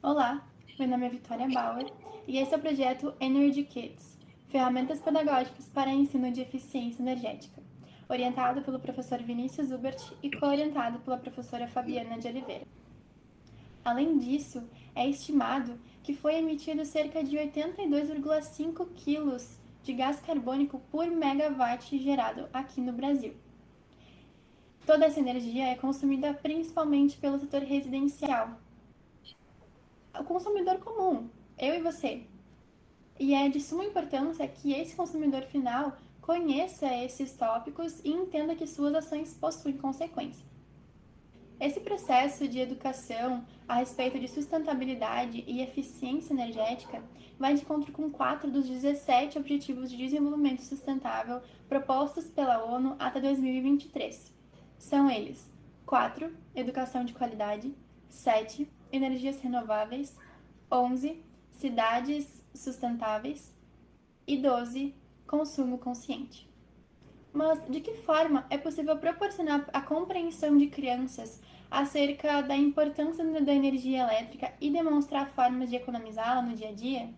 Olá, meu nome é Victoria Bauer e esse é o projeto Energy Kids, ferramentas pedagógicas para ensino de eficiência energética, orientado pelo professor Vinícius Hubert e co-orientado pela professora Fabiana de Oliveira. Além disso, é estimado que foi emitido cerca de 82,5 quilos de gás carbônico por megawatt gerado aqui no Brasil. Toda essa energia é consumida principalmente pelo setor residencial, o consumidor comum, eu e você. E é de suma importância que esse consumidor final conheça esses tópicos e entenda que suas ações possuem consequência. Esse processo de educação a respeito de sustentabilidade e eficiência energética vai de encontro com 4 dos 17 Objetivos de Desenvolvimento Sustentável propostos pela ONU até 2023. São eles: 4. Educação de qualidade; 7. Energias renováveis; 11. Cidades sustentáveis; e 12. Consumo consciente. Mas de que forma é possível proporcionar a compreensão de crianças acerca da importância da energia elétrica e demonstrar formas de economizá-la no dia a dia?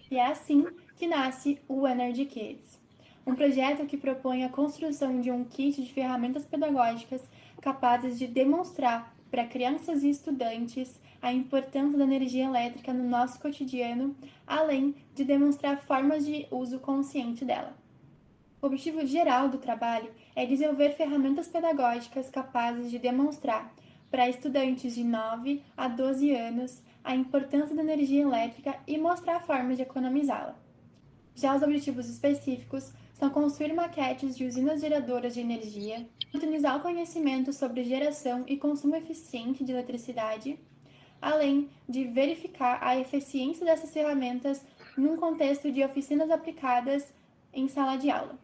E é assim que nasce o Energy Kids, um projeto que propõe a construção de um kit de ferramentas pedagógicas capazes de demonstrar para crianças e estudantes a importância da energia elétrica no nosso cotidiano, além de demonstrar formas de uso consciente dela. O objetivo geral do trabalho é desenvolver ferramentas pedagógicas capazes de demonstrar para estudantes de 9 a 12 anos a importância da energia elétrica e mostrar formas de economizá-la. Já os objetivos específicos são construir maquetes de usinas geradoras de energia, utilizar o conhecimento sobre geração e consumo eficiente de eletricidade, além de verificar a eficiência dessas ferramentas num contexto de oficinas aplicadas em sala de aula.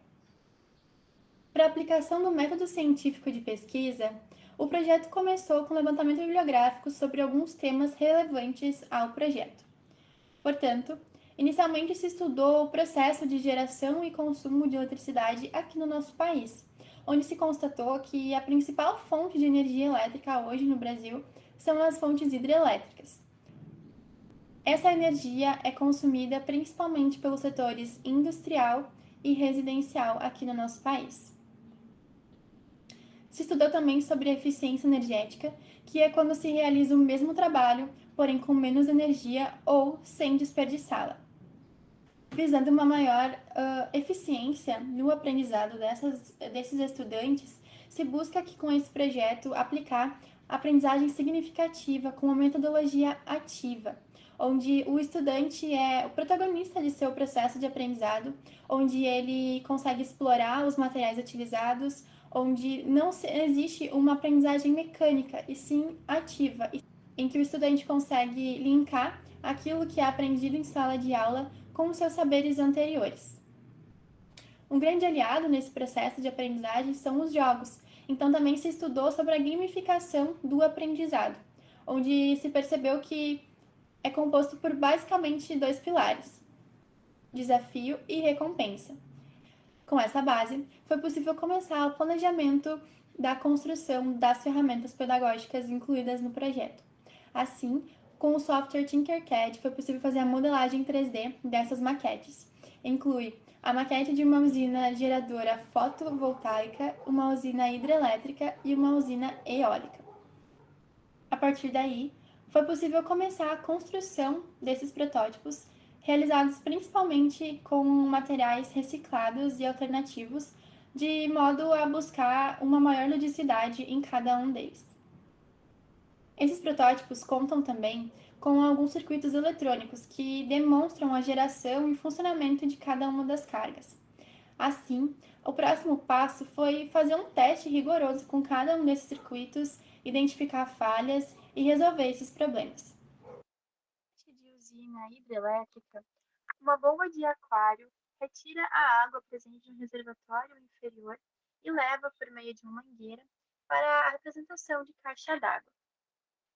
Para a aplicação do método científico de pesquisa, o projeto começou com levantamento bibliográfico sobre alguns temas relevantes ao projeto. Portanto, inicialmente se estudou o processo de geração e consumo de eletricidade aqui no nosso país, onde se constatou que a principal fonte de energia elétrica hoje no Brasil são as fontes hidrelétricas. Essa energia é consumida principalmente pelos setores industrial e residencial aqui no nosso país. Se estudou também sobre eficiência energética, que é quando se realiza o mesmo trabalho, porém com menos energia ou sem desperdiçá-la. Visando uma maior eficiência no aprendizado desses estudantes, se busca aqui com esse projeto aplicar aprendizagem significativa com uma metodologia ativa, onde o estudante é o protagonista de seu processo de aprendizado, onde ele consegue explorar os materiais utilizados, onde não existe uma aprendizagem mecânica, e sim ativa, em que o estudante consegue linkar aquilo que é aprendido em sala de aula com os seus saberes anteriores. Um grande aliado nesse processo de aprendizagem são os jogos, então também se estudou sobre a gamificação do aprendizado, onde se percebeu que é composto por basicamente 2 pilares: desafio e recompensa. Com essa base, foi possível começar o planejamento da construção das ferramentas pedagógicas incluídas no projeto. Assim, com o software Tinkercad, foi possível fazer a modelagem 3D dessas maquetes. Inclui a maquete de uma usina geradora fotovoltaica, uma usina hidrelétrica e uma usina eólica. A partir daí, foi possível começar a construção desses protótipos, realizados principalmente com materiais reciclados e alternativos, de modo a buscar uma maior ludicidade em cada um deles. Esses protótipos contam também com alguns circuitos eletrônicos que demonstram a geração e funcionamento de cada uma das cargas. Assim, o próximo passo foi fazer um teste rigoroso com cada um desses circuitos, identificar falhas e resolver esses problemas. De usina hidrelétrica, uma bomba de aquário retira a água presente no reservatório inferior e leva por meio de uma mangueira para a representação de caixa d'água.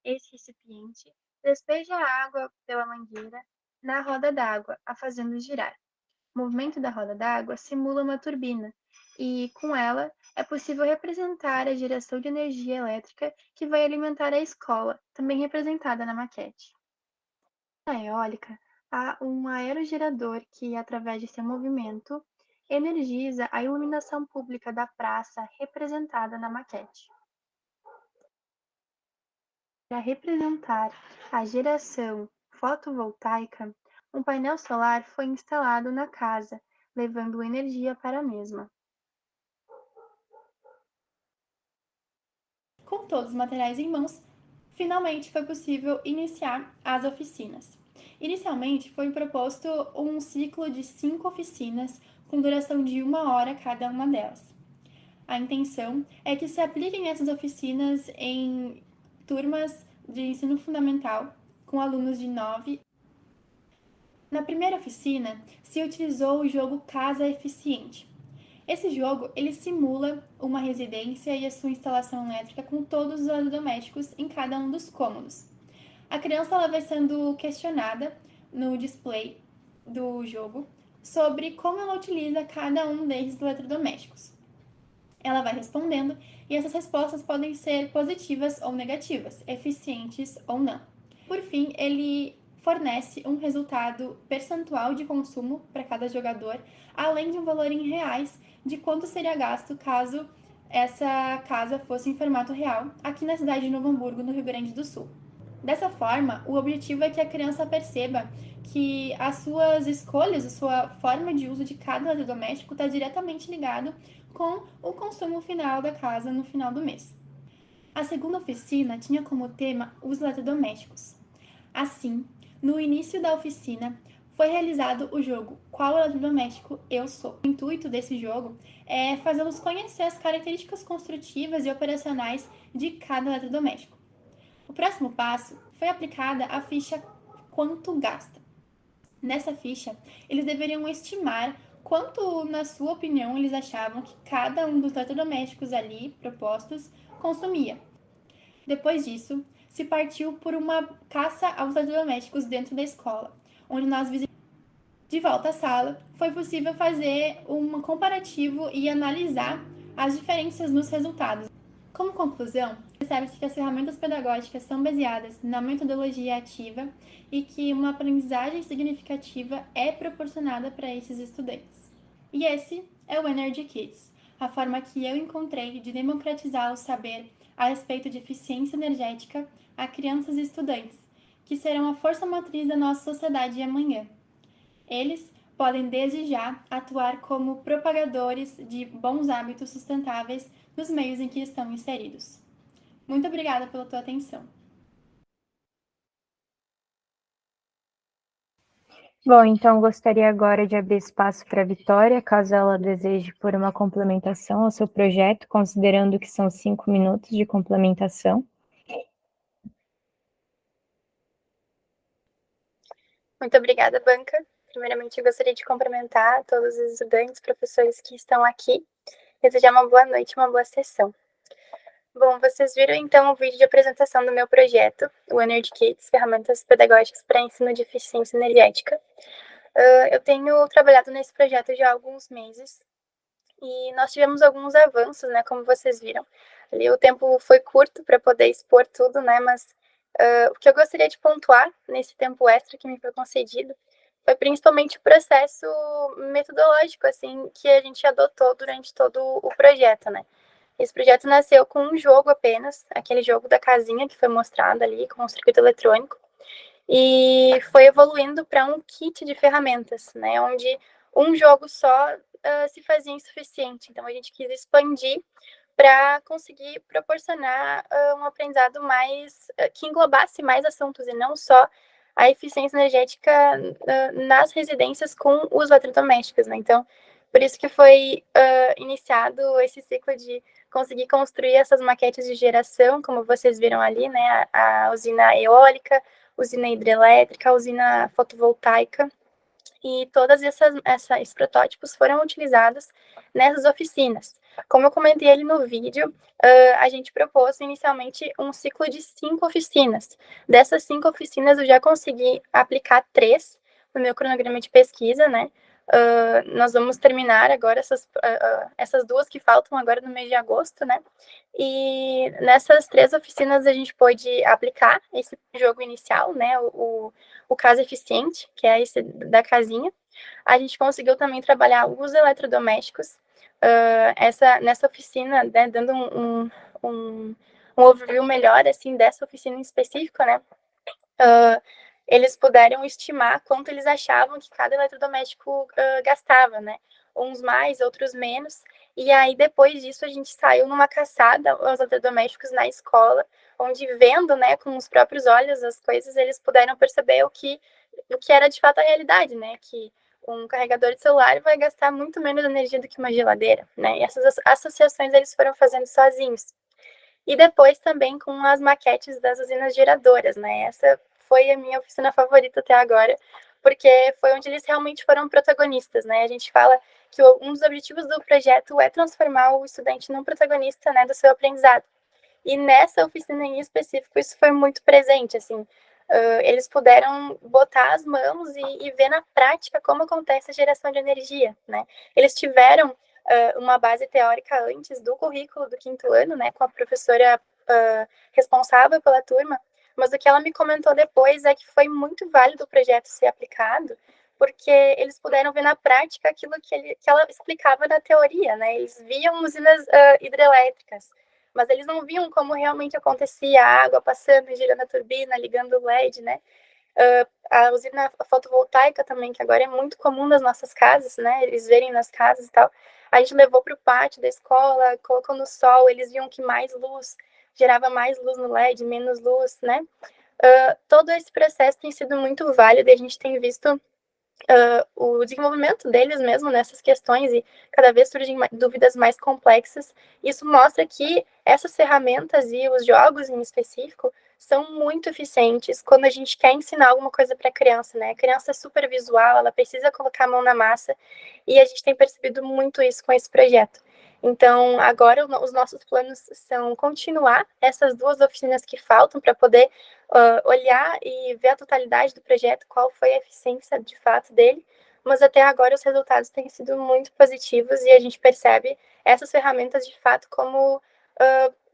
Esse recipiente despeja a água pela mangueira na roda d'água, a fazendo girar. O movimento da roda d'água simula uma turbina e, com ela, é possível representar a geração de energia elétrica que vai alimentar a escola, também representada na maquete. Na eólica, há um aerogerador que, através de seu movimento, energiza a iluminação pública da praça representada na maquete. Para representar a geração fotovoltaica, um painel solar foi instalado na casa, levando energia para a mesma. Com todos os materiais em mãos, finalmente foi possível iniciar as oficinas. Inicialmente foi proposto um ciclo de 5 oficinas com duração de 1 hora cada uma delas. A intenção é que se apliquem essas oficinas em turmas de ensino fundamental com alunos de 9. Na primeira oficina, se utilizou o jogo Casa Eficiente. Esse jogo, ele simula uma residência e a sua instalação elétrica com todos os eletrodomésticos em cada um dos cômodos. A criança ela vai sendo questionada no display do jogo sobre como ela utiliza cada um desses eletrodomésticos. Ela vai respondendo e essas respostas podem ser positivas ou negativas, eficientes ou não. Por fim, ele fornece um resultado percentual de consumo para cada jogador, além de um valor em reais de quanto seria gasto caso essa casa fosse em formato real, aqui na cidade de Novo Hamburgo, no Rio Grande do Sul. Dessa forma, o objetivo é que a criança perceba que as suas escolhas, a sua forma de uso de cada eletrodoméstico está diretamente ligado com o consumo final da casa no final do mês. A segunda oficina tinha como tema os eletrodomésticos. Assim, no início da oficina, foi realizado o jogo Qual Eletrodoméstico Eu Sou. O intuito desse jogo é fazê-los conhecer as características construtivas e operacionais de cada eletrodoméstico. O próximo passo foi aplicada a ficha Quanto Gasta. Nessa ficha, eles deveriam estimar quanto, na sua opinião, eles achavam que cada um dos eletrodomésticos ali propostos consumia. Depois disso, se partiu por uma caça aos eletrodomésticos dentro da escola, onde nós visitamos. De volta à sala, foi possível fazer um comparativo e analisar as diferenças nos resultados. Como conclusão, percebe-se que as ferramentas pedagógicas são baseadas na metodologia ativa e que uma aprendizagem significativa é proporcionada para esses estudantes. E esse é o Energy Kids, a forma que eu encontrei de democratizar o saber a respeito de eficiência energética a crianças e estudantes, que serão a força motriz da nossa sociedade de amanhã. Eles podem desde já atuar como propagadores de bons hábitos sustentáveis nos meios em que estão inseridos. Muito obrigada pela tua atenção. Bom, então gostaria agora de abrir espaço para a Vitória, caso ela deseje por uma complementação ao seu projeto, considerando que são 5 minutos de complementação. Muito obrigada, Banca. Primeiramente, eu gostaria de cumprimentar todos os estudantes, professores que estão aqui, desejar uma boa noite, uma boa sessão. Bom, vocês viram então o vídeo de apresentação do meu projeto, o Energy Kits, Ferramentas Pedagógicas para Ensino de Eficiência Energética. Eu tenho trabalhado nesse projeto já há alguns meses e nós tivemos alguns avanços, né, como vocês viram. Ali o tempo foi curto para poder expor tudo, né, mas o que eu gostaria de pontuar nesse tempo extra que me foi concedido foi principalmente o processo metodológico, assim, que a gente adotou durante todo o projeto, né. Esse projeto nasceu com um jogo apenas, aquele jogo da casinha que foi mostrado ali, com o circuito eletrônico, e foi evoluindo para um kit de ferramentas, né, onde um jogo só se fazia insuficiente. Então, a gente quis expandir para conseguir proporcionar um aprendizado mais que englobasse mais assuntos e não só a eficiência energética nas residências com os eletrodomésticos, né? Então, por isso que foi iniciado esse ciclo de conseguir construir essas maquetes de geração, como vocês viram ali, né? A usina eólica, usina hidrelétrica, a usina fotovoltaica, e todos esses protótipos foram utilizados nessas oficinas. Como eu comentei ali no vídeo, a gente propôs inicialmente um ciclo de 5 oficinas. Dessas 5 oficinas, eu já consegui aplicar 3 no meu cronograma de pesquisa, né? Nós vamos terminar agora essas duas que faltam agora no mês de agosto, né? E nessas 3 oficinas a gente pôde aplicar esse jogo inicial, né? O caso eficiente, que é esse da casinha. A gente conseguiu também trabalhar os eletrodomésticos. Nessa oficina, né, dando um overview melhor, assim, dessa oficina em específico, né? Eles puderam estimar quanto eles achavam que cada eletrodoméstico gastava, né? Uns mais, outros menos. E aí, depois disso, a gente saiu numa caçada aos eletrodomésticos na escola, onde vendo, né, com os próprios olhos as coisas, eles puderam perceber o que era de fato a realidade, né? Que um carregador de celular vai gastar muito menos energia do que uma geladeira, né? E essas associações eles foram fazendo sozinhos. E depois também com as maquetes das usinas geradoras, né? Essa foi a minha oficina favorita até agora, porque foi onde eles realmente foram protagonistas, né? A gente fala que um dos objetivos do projeto é transformar o estudante num protagonista, né, do seu aprendizado. E nessa oficina em específico, isso foi muito presente, assim. Eles puderam botar as mãos e ver na prática como acontece a geração de energia, né? Eles tiveram uma base teórica antes do currículo do 5º ano, né, com a professora responsável pela turma, mas o que ela me comentou depois é que foi muito válido o projeto ser aplicado, porque eles puderam ver na prática aquilo que ela explicava na teoria, né? Eles viam usinas hidrelétricas, mas eles não viam como realmente acontecia a água passando, girando a turbina, ligando o LED, né? A usina fotovoltaica também, que agora é muito comum nas nossas casas, né? Eles verem nas casas e tal. A gente levou para o pátio da escola, colocou no sol, eles viam que mais luz gerava mais luz no LED, menos luz, né? Todo esse processo tem sido muito válido e a gente tem visto o desenvolvimento deles mesmo nessas questões e cada vez surgem dúvidas mais complexas. Isso mostra que essas ferramentas e os jogos em específico são muito eficientes quando a gente quer ensinar alguma coisa para a criança, né? A criança é super visual, ela precisa colocar a mão na massa e a gente tem percebido muito isso com esse projeto. Então, agora os nossos planos são continuar essas 2 oficinas que faltam para poder olhar e ver a totalidade do projeto, qual foi a eficiência de fato dele, mas até agora os resultados têm sido muito positivos e a gente percebe essas ferramentas de fato como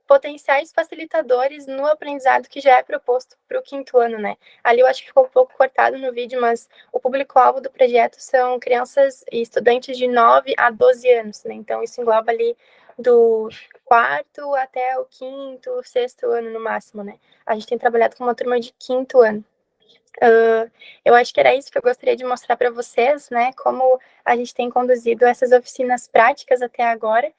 potenciais facilitadores no aprendizado que já é proposto para o 5º ano, né? Ali eu acho que ficou um pouco cortado no vídeo, mas o público-alvo do projeto são crianças e estudantes de 9 a 12 anos, né? Então isso engloba ali do 4º até o 5º, 6º ano no máximo, né? A gente tem trabalhado com uma turma de 5º ano. Eu acho que era isso que eu gostaria de mostrar para vocês, né? Como a gente tem conduzido essas oficinas práticas até agora.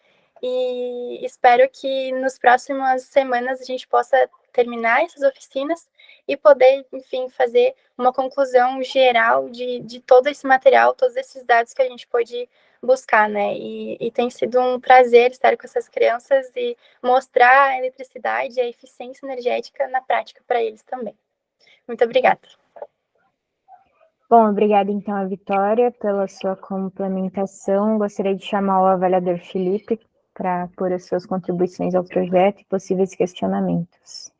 E espero que nas próximas semanas a gente possa terminar essas oficinas e poder, enfim, fazer uma conclusão geral de todo esse material, todos esses dados que a gente pôde buscar, né? E tem sido um prazer estar com essas crianças e mostrar a eletricidade e a eficiência energética na prática para eles também. Muito obrigada. Bom, obrigada então a Vitória pela sua complementação. Gostaria de chamar o avaliador Felipe para pôr as suas contribuições ao projeto e possíveis questionamentos.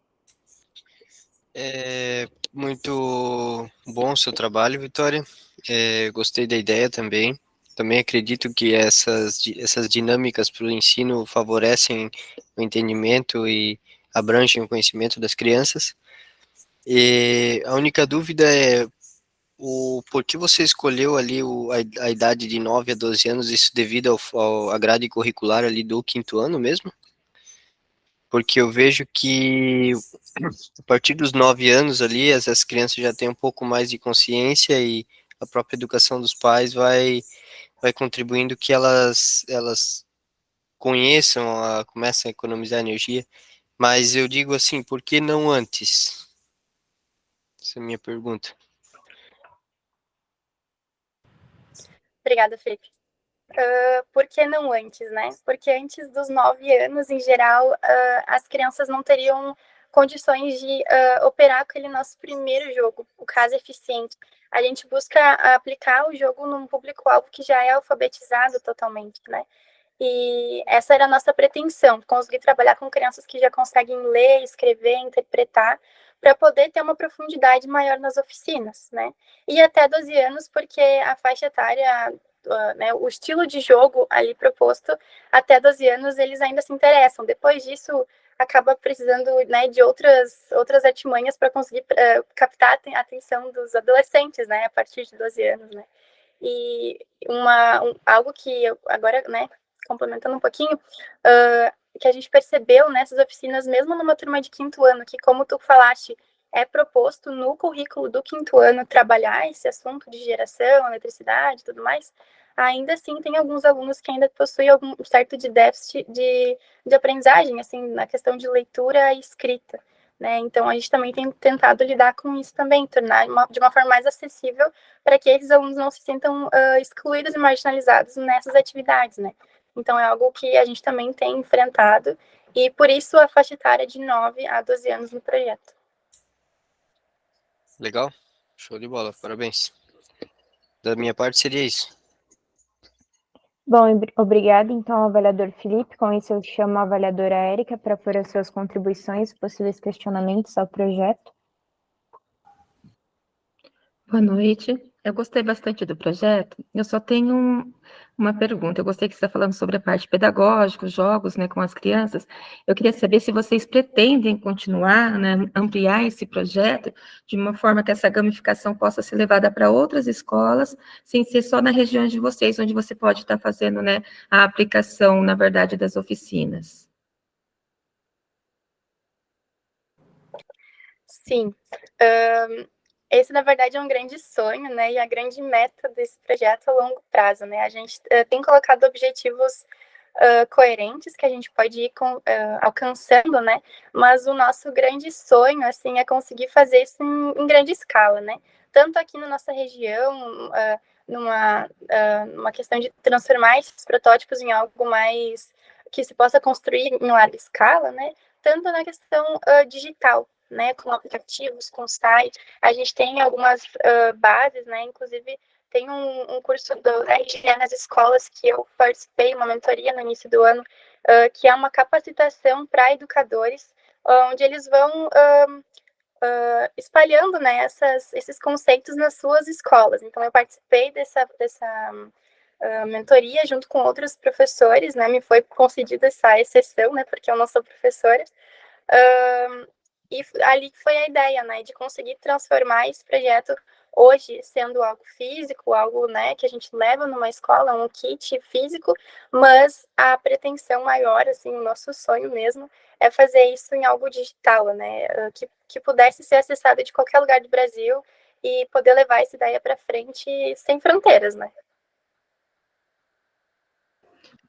Muito bom o seu trabalho, Vitória. Gostei da ideia também. Também acredito que essas dinâmicas para o ensino favorecem o entendimento e abrangem o conhecimento das crianças. E a única dúvida é por que você escolheu ali a idade de 9 a 12 anos, isso devido à grade curricular ali do 5º ano mesmo? Porque eu vejo que a partir dos 9 anos ali, as crianças já têm um pouco mais de consciência e a própria educação dos pais vai contribuindo que elas conheçam, começam a economizar energia. Mas eu digo assim, por que não antes? Essa é a minha pergunta. Obrigada, Felipe. Por que não antes, né? Porque antes dos 9 anos, em geral, as crianças não teriam condições de operar aquele nosso primeiro jogo, o caso eficiente. A gente busca aplicar o jogo num público-alvo que já é alfabetizado totalmente, né? E essa era a nossa pretensão, conseguir trabalhar com crianças que já conseguem ler, escrever, interpretar, para poder ter uma profundidade maior nas oficinas, né? E até 12 anos, porque a faixa etária, né, o estilo de jogo ali proposto, até 12 anos eles ainda se interessam. Depois disso, acaba precisando, né, de outras artimanhas para conseguir captar a atenção dos adolescentes, né, a partir de 12 anos, né. E algo que eu, agora, né, complementando um pouquinho, que a gente percebeu nessas oficinas, mesmo numa turma de quinto ano, que, como tu falaste, é proposto no currículo do quinto ano trabalhar esse assunto de geração, eletricidade e tudo mais, ainda assim tem alguns alunos que ainda possuem algum certo de déficit de aprendizagem, assim, na questão de leitura e escrita, né? Então, a gente também tem tentado lidar com isso também, tornar de uma forma mais acessível para que esses alunos não se sintam excluídos e marginalizados nessas atividades, né? Então, é algo que a gente também tem enfrentado e, por isso, a faixa etária de 9 a 12 anos no projeto. Legal, show de bola, parabéns. Da minha parte seria isso. Bom, obrigada então ao avaliador Felipe. Com isso, eu chamo a avaliadora Érica para pôr as suas contribuições e possíveis questionamentos ao projeto. Boa noite. Eu gostei bastante do projeto. Eu só tenho uma pergunta. Eu gostei que você está falando sobre a parte pedagógica, os jogos, né, com as crianças. Eu queria saber se vocês pretendem continuar, né, ampliar esse projeto de uma forma que essa gamificação possa ser levada para outras escolas, sem ser só na região de vocês, onde você pode estar fazendo, né, a aplicação, na verdade, das oficinas. Sim. Esse, na verdade, é um grande sonho, né? E a grande meta desse projeto a longo prazo, né? A gente tem colocado objetivos coerentes que a gente pode ir alcançando, né? Mas o nosso grande sonho, assim, é conseguir fazer isso em grande escala, né? Tanto aqui na nossa região, numa questão de transformar esses protótipos em algo mais que se possa construir em larga escala, né? Tanto na questão digital, né? Com aplicativos, com sites. A gente tem algumas bases, né? Inclusive, tem um curso do RGE nas escolas que eu participei, uma mentoria no início do ano, que é uma capacitação para educadores, onde eles vão espalhando, né, esses conceitos nas suas escolas. Então, eu participei dessa mentoria junto com outros professores, né, me foi concedida essa exceção, né, porque eu não sou professora, e ali foi a ideia, né, de conseguir transformar esse projeto hoje sendo algo físico, algo, né, que a gente leva numa escola, um kit físico, mas a pretensão maior, assim, o nosso sonho mesmo é fazer isso em algo digital, né, que pudesse ser acessado de qualquer lugar do Brasil e poder levar essa ideia para frente sem fronteiras, né.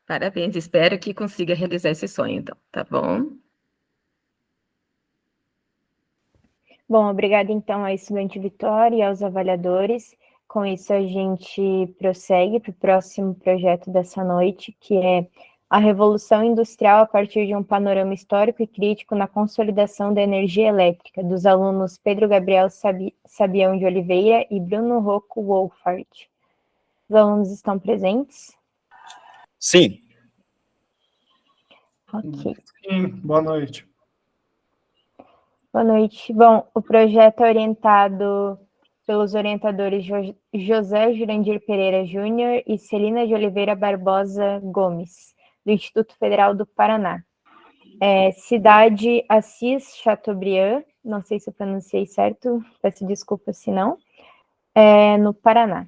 Parabéns, espero que consiga realizar esse sonho, então, tá bom? Bom, obrigada então à estudante Vitória e aos avaliadores. Com isso, a gente prossegue para o próximo projeto dessa noite, que é a Revolução Industrial a partir de um panorama histórico e crítico na consolidação da energia elétrica, dos alunos Pedro Gabriel Sabião de Oliveira e Bruno Rocco Wolfart. Os alunos estão presentes? Sim. Ok. Sim, boa noite. Boa noite. Bom, o projeto é orientado pelos orientadores José Jurandir Pereira Júnior e Celina de Oliveira Barbosa Gomes, do Instituto Federal do Paraná. Cidade Assis Chateaubriand, não sei se eu pronunciei certo, peço desculpa se não, no Paraná.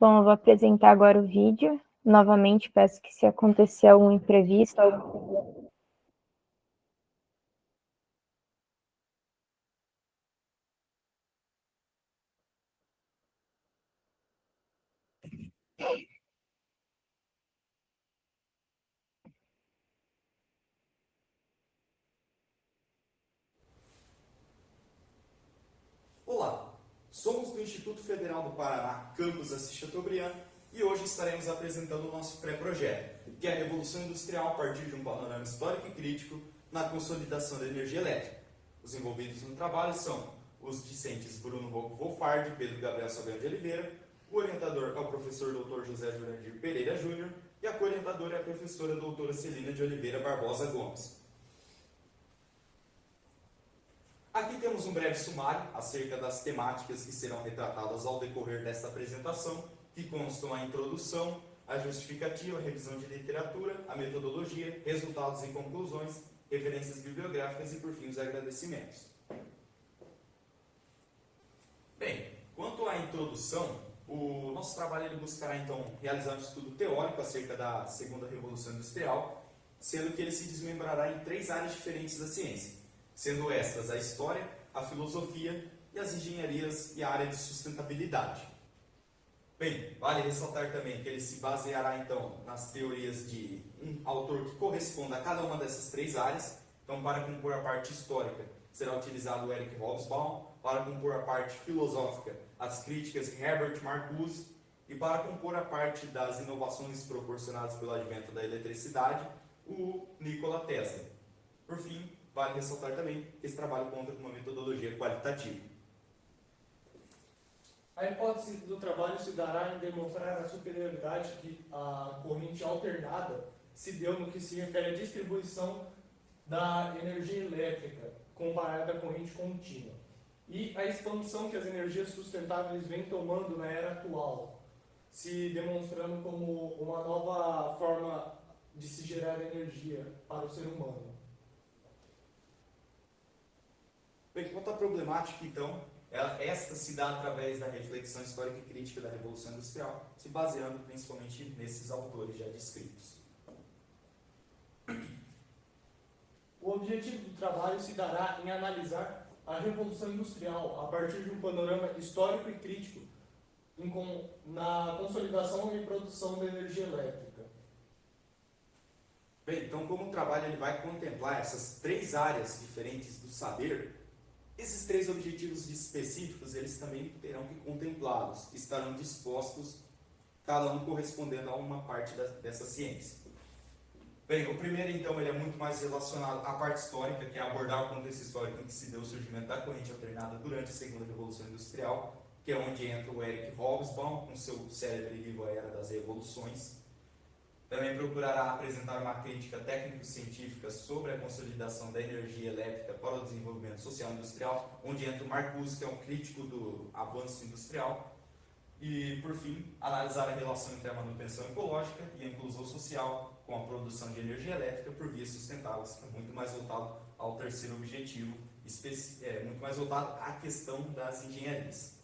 Bom, eu vou apresentar agora o vídeo. Novamente, peço que se acontecer algum imprevisto, Olá, somos do Instituto Federal do Paraná, campus Assis Chateaubriand, e hoje estaremos apresentando o nosso pré-projeto, que é a Revolução Industrial a partir de um panorama histórico e crítico na consolidação da energia elétrica. Os envolvidos no trabalho são os discentes Bruno Rocco Wolfart e Pedro Gabriel Sabião de Oliveira, o orientador é o professor Dr. José Jurandir Pereira Júnior e a co-orientadora é a professora doutora Celina de Oliveira Barbosa Gomes. Aqui temos um breve sumário acerca das temáticas que serão retratadas ao decorrer desta apresentação, que constam a introdução, a justificativa, a revisão de literatura, a metodologia, resultados e conclusões, referências bibliográficas e, por fim, os agradecimentos. Bem, quanto à introdução, o nosso trabalho ele buscará, então, realizar um estudo teórico acerca da segunda Revolução Industrial, sendo que ele se desmembrará em 3 áreas diferentes da ciência, sendo estas a história, a filosofia e as engenharias e a área de sustentabilidade. Bem, vale ressaltar também que ele se baseará, então, nas teorias de um autor que corresponda a cada uma dessas 3 áreas. Então, para compor a parte histórica, será utilizado o Eric Hobsbawm, para compor a parte filosófica, as críticas de Herbert Marcuse, e para compor a parte das inovações proporcionadas pelo advento da eletricidade, o Nikola Tesla. Por fim, vale ressaltar também que esse trabalho conta com uma metodologia qualitativa. A hipótese do trabalho se dará em demonstrar a superioridade que a corrente alternada se deu no que se refere à distribuição da energia elétrica comparada à corrente contínua e a expansão que as energias sustentáveis vêm tomando na era atual, se demonstrando como uma nova forma de se gerar energia para o ser humano. Bem, quanto à problemática, então, esta se dá através da reflexão histórica e crítica da Revolução Industrial, se baseando principalmente nesses autores já descritos. O objetivo do trabalho se dará em analisar a Revolução Industrial a partir de um panorama histórico e crítico na consolidação e produção da energia elétrica. Bem, então, como o trabalho ele vai contemplar essas 3 áreas diferentes do saber, esses 3 objetivos específicos, eles também terão que contemplá-los, estarão dispostos, cada um correspondendo a uma parte dessa ciência. Bem, o primeiro, então, ele é muito mais relacionado à parte histórica, que é abordar o contexto histórico em que se deu o surgimento da corrente alternada durante a Segunda Revolução Industrial, que é onde entra o Eric Hobsbawm, com seu célebre livro A Era das Revoluções. Também procurará apresentar uma crítica técnico-científica sobre a consolidação da energia elétrica para o desenvolvimento social e industrial, onde entra o Marcuse, que é um crítico do avanço industrial. E, por fim, analisar a relação entre a manutenção ecológica e a inclusão social com a produção de energia elétrica por vias sustentáveis, que é muito mais voltado ao terceiro objetivo, muito mais voltado à questão das engenharias.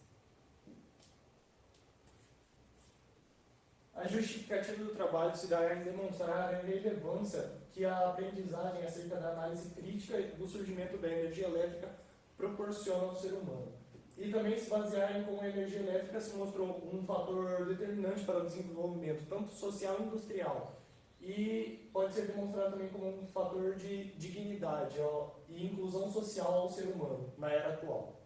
A justificativa do trabalho se dará em demonstrar a relevância que a aprendizagem acerca da análise crítica do surgimento da energia elétrica proporciona ao ser humano. E também se basear em como a energia elétrica se mostrou um fator determinante para o desenvolvimento, tanto social e industrial. E pode ser demonstrado também como um fator de dignidade e inclusão social ao ser humano na era atual.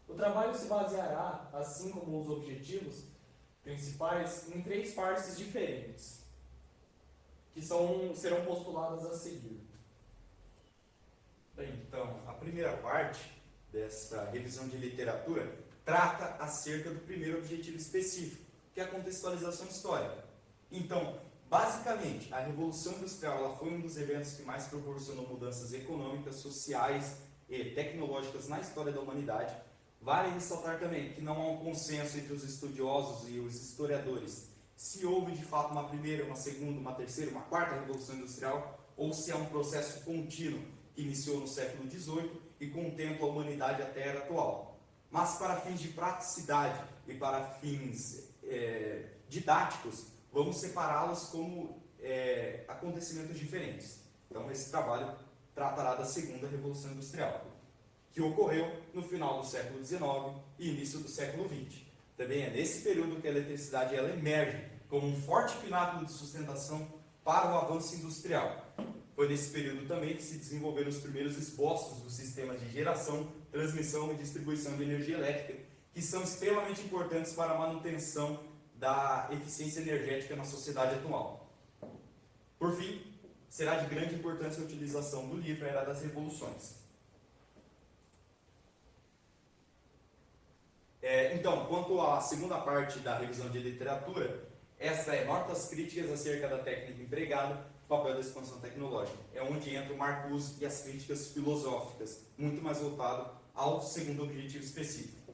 O trabalho se baseará, assim como os objetivos principais, em 3 partes diferentes, que serão postuladas a seguir. Bem, então, a primeira parte dessa revisão de literatura trata acerca do primeiro objetivo específico, que é a contextualização histórica. Então, basicamente, a Revolução Industrial ela foi um dos eventos que mais proporcionou mudanças econômicas, sociais e tecnológicas na história da humanidade. Vale ressaltar também que não há um consenso entre os estudiosos e os historiadores se houve de fato uma primeira, uma segunda, uma terceira, uma quarta Revolução Industrial, ou se é um processo contínuo que iniciou no século XVIII e contempla a humanidade até a era atual. Mas para fins de praticidade e para fins didáticos, vamos separá-los como acontecimentos diferentes. Então, esse trabalho tratará da segunda Revolução Industrial, que ocorreu no final do século XIX e início do século XX. Também é nesse período que a eletricidade ela emerge como um forte pináculo de sustentação para o avanço industrial. Foi nesse período também que se desenvolveram os primeiros esboços dos sistemas de geração, transmissão e distribuição de energia elétrica, que são extremamente importantes para a manutenção da eficiência energética na sociedade atual. Por fim, será de grande importância a utilização do livro A Era das Revoluções. Então, quanto à segunda parte da revisão de literatura, Essa é notas críticas acerca da técnica empregada, papel da expansão tecnológica. É onde entra o Marcuse e as críticas filosóficas, muito mais voltado ao segundo objetivo específico.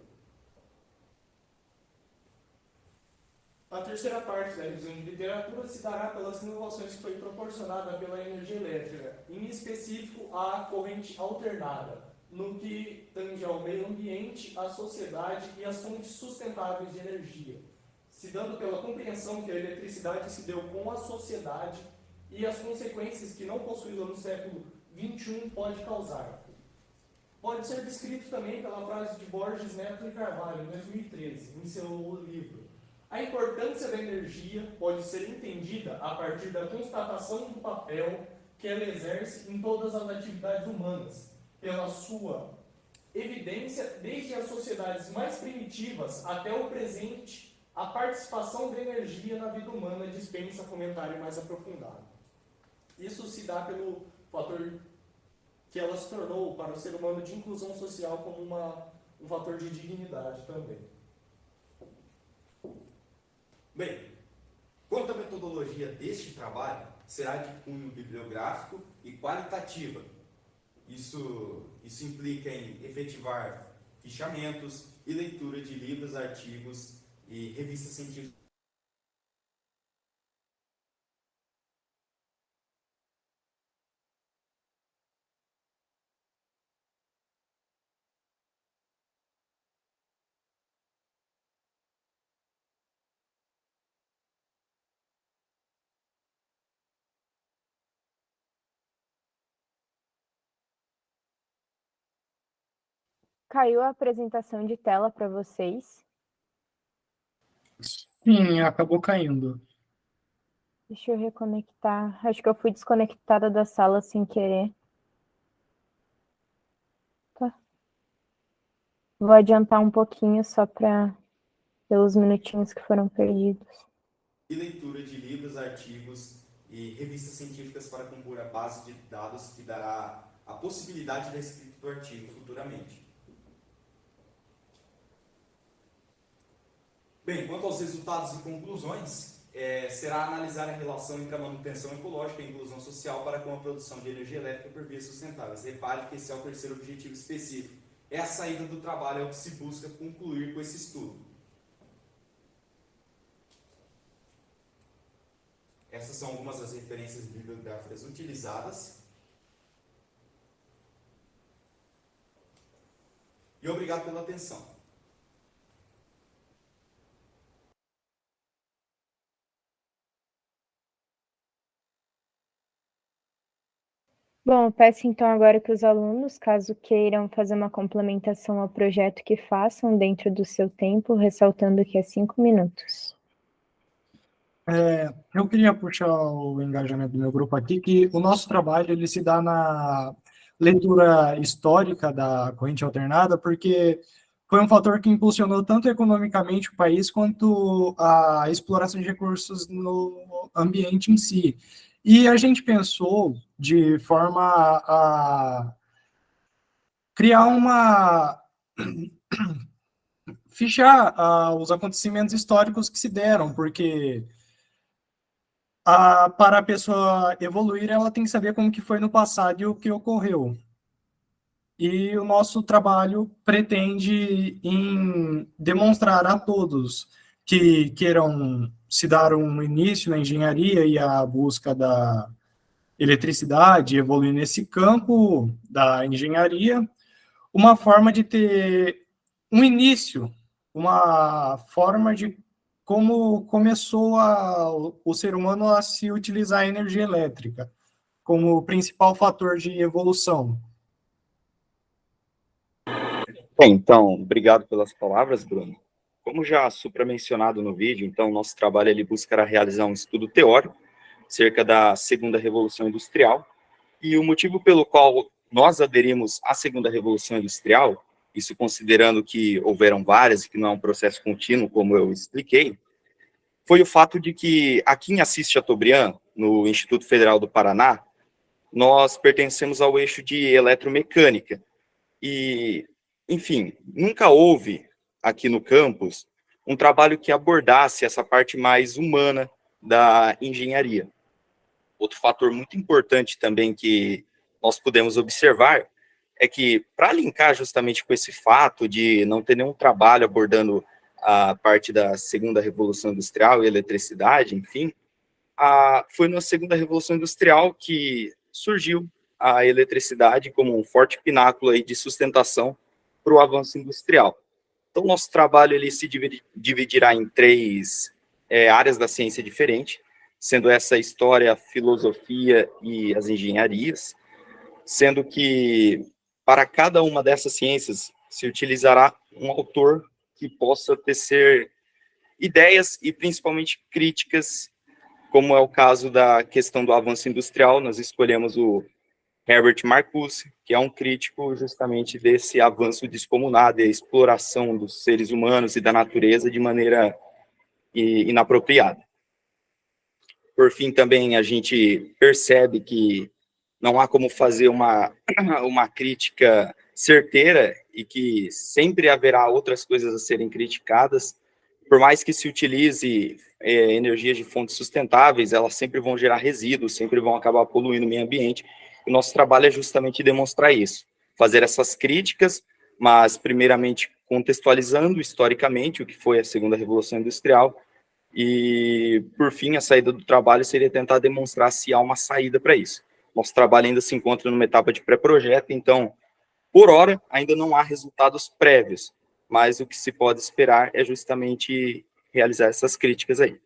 A terceira parte da revisão de literatura se dará pelas inovações que foi proporcionada pela energia elétrica, em específico a corrente alternada, no que tange ao meio ambiente, à sociedade e às fontes sustentáveis de energia, se dando pela compreensão que a eletricidade se deu com a sociedade e as consequências que não possuí-la no século XXI pode causar. Pode ser descrito também pela frase de Borges, Neto e Carvalho, em 2013, em seu livro. A importância da energia pode ser entendida a partir da constatação do papel que ela exerce em todas as atividades humanas, pela sua evidência desde as sociedades mais primitivas até o presente. A participação da energia na vida humana dispensa comentário mais aprofundado. Isso se dá pelo fator que ela se tornou para o ser humano de inclusão social como um fator de dignidade também. Bem, quanto à metodologia deste trabalho, será de cunho bibliográfico e qualitativa. Isso implica em efetivar fichamentos e leitura de livros, artigos e revistas científicas. Caiu a apresentação de tela para vocês. Sim, acabou caindo. Deixa eu reconectar. Acho que eu fui desconectada da sala sem querer. Tá. Vou adiantar um pouquinho só para pelos minutinhos que foram perdidos. E leitura de livros, artigos e revistas científicas para compor a base de dados que dará a possibilidade da escrita do artigo futuramente. Bem, quanto aos resultados e conclusões, será analisar a relação entre a manutenção ecológica e a inclusão social para com a produção de energia elétrica por vias sustentáveis. Repare que esse é o terceiro objetivo específico. É a saída do trabalho, é o que se busca concluir com esse estudo. Essas são algumas das referências bibliográficas utilizadas. E obrigado pela atenção. Bom, eu peço então agora que os alunos, caso queiram fazer uma complementação ao projeto, que façam dentro do seu tempo, ressaltando que é 5 minutos. Eu queria puxar o engajamento do meu grupo aqui, que o nosso trabalho ele se dá na leitura histórica da corrente alternada, porque foi um fator que impulsionou tanto economicamente o país, quanto a exploração de recursos no ambiente em si. E a gente pensou de forma a criar fichar os acontecimentos históricos que se deram, porque para a pessoa evoluir, ela tem que saber como que foi no passado e o que ocorreu. E o nosso trabalho pretende em demonstrar a todos que queiram se dar um início na engenharia e a busca da eletricidade, evoluir nesse campo da engenharia, uma forma de ter um início, uma forma de como começou o ser humano a se utilizar a energia elétrica como principal fator de evolução. Bem, então, obrigado pelas palavras, Bruno. Como já supramencionado no vídeo, então, nosso trabalho ele buscará realizar um estudo teórico acerca da segunda revolução industrial, e o motivo pelo qual nós aderimos à segunda revolução industrial, isso considerando que houveram várias e que não é um processo contínuo, como eu expliquei, foi o fato de que aqui em Assis Chateaubriand, no Instituto Federal do Paraná, nós pertencemos ao eixo de eletromecânica. E, enfim, nunca houve aqui no campus um trabalho que abordasse essa parte mais humana da engenharia. Outro fator muito importante também que nós podemos observar é que, para linkar justamente com esse fato de não ter nenhum trabalho abordando a parte da segunda revolução industrial e eletricidade, enfim, foi na segunda revolução industrial que surgiu a eletricidade como um forte pináculo aí de sustentação para o avanço industrial. Então, nosso trabalho ele se dividirá em três áreas da ciência diferentes, sendo essa história, filosofia e as engenharias, sendo que para cada uma dessas ciências se utilizará um autor que possa tecer ideias e principalmente críticas, como é o caso da questão do avanço industrial. Nós escolhemos o Herbert Marcuse, que é um crítico justamente desse avanço descomunado e a exploração dos seres humanos e da natureza de maneira inapropriada. Por fim, também a gente percebe que não há como fazer uma crítica certeira e que sempre haverá outras coisas a serem criticadas. Por mais que se utilize energias de fontes sustentáveis, elas sempre vão gerar resíduos, sempre vão acabar poluindo o meio ambiente. O nosso trabalho é justamente demonstrar isso, fazer essas críticas, mas primeiramente contextualizando historicamente o que foi a segunda revolução industrial e, por fim, a saída do trabalho seria tentar demonstrar se há uma saída para isso. Nosso trabalho ainda se encontra numa etapa de pré-projeto, então, por hora, ainda não há resultados prévios, mas o que se pode esperar é justamente realizar essas críticas aí.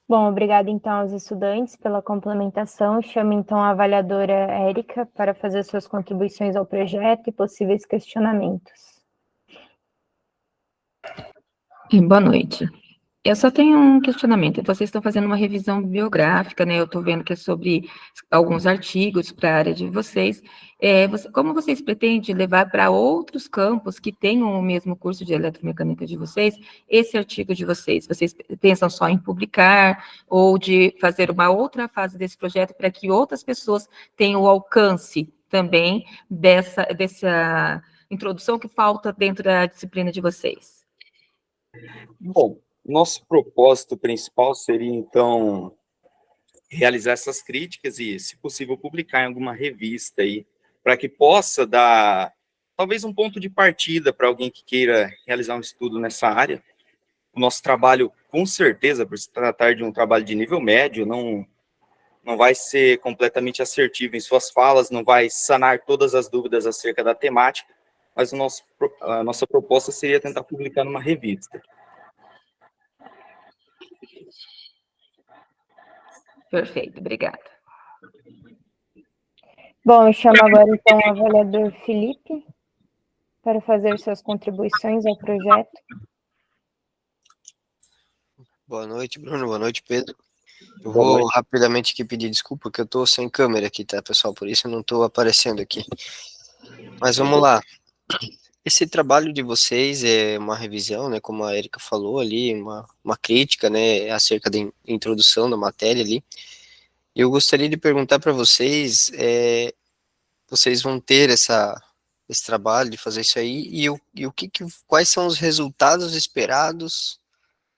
Bom, obrigada então aos estudantes pela complementação. Chamo então a avaliadora Érica para fazer suas contribuições ao projeto e possíveis questionamentos. Boa noite. Eu só tenho um questionamento. Vocês estão fazendo uma revisão bibliográfica, né? Eu estou vendo que é sobre alguns artigos para a área de vocês. Como vocês pretendem levar para outros campos que tenham o mesmo curso de eletromecânica de vocês, esse artigo de vocês? Vocês pensam só em publicar ou de fazer uma outra fase desse projeto para que outras pessoas tenham o alcance também dessa introdução que falta dentro da disciplina de vocês? Bom, nosso propósito principal seria, então, realizar essas críticas e, se possível, publicar em alguma revista aí, para que possa dar, talvez, um ponto de partida para alguém que queira realizar um estudo nessa área. O nosso trabalho, com certeza, por se tratar de um trabalho de nível médio, não vai ser completamente assertivo em suas falas, não vai sanar todas as dúvidas acerca da temática, mas a nossa proposta seria tentar publicar numa revista. Perfeito, obrigada. Bom, eu chamo agora então o avaliador Felipe para fazer suas contribuições ao projeto. Boa noite, Bruno. Boa noite, Pedro. Eu vou rapidamente aqui pedir desculpa, que eu tô sem câmera aqui, tá, pessoal? Por isso eu não tô aparecendo aqui. Mas vamos lá. Esse trabalho de vocês é uma revisão, né, como a Erika falou ali, uma crítica, né, acerca da introdução da matéria ali. Eu gostaria de perguntar para vocês, vocês vão ter esse trabalho de fazer isso aí, quais são os resultados esperados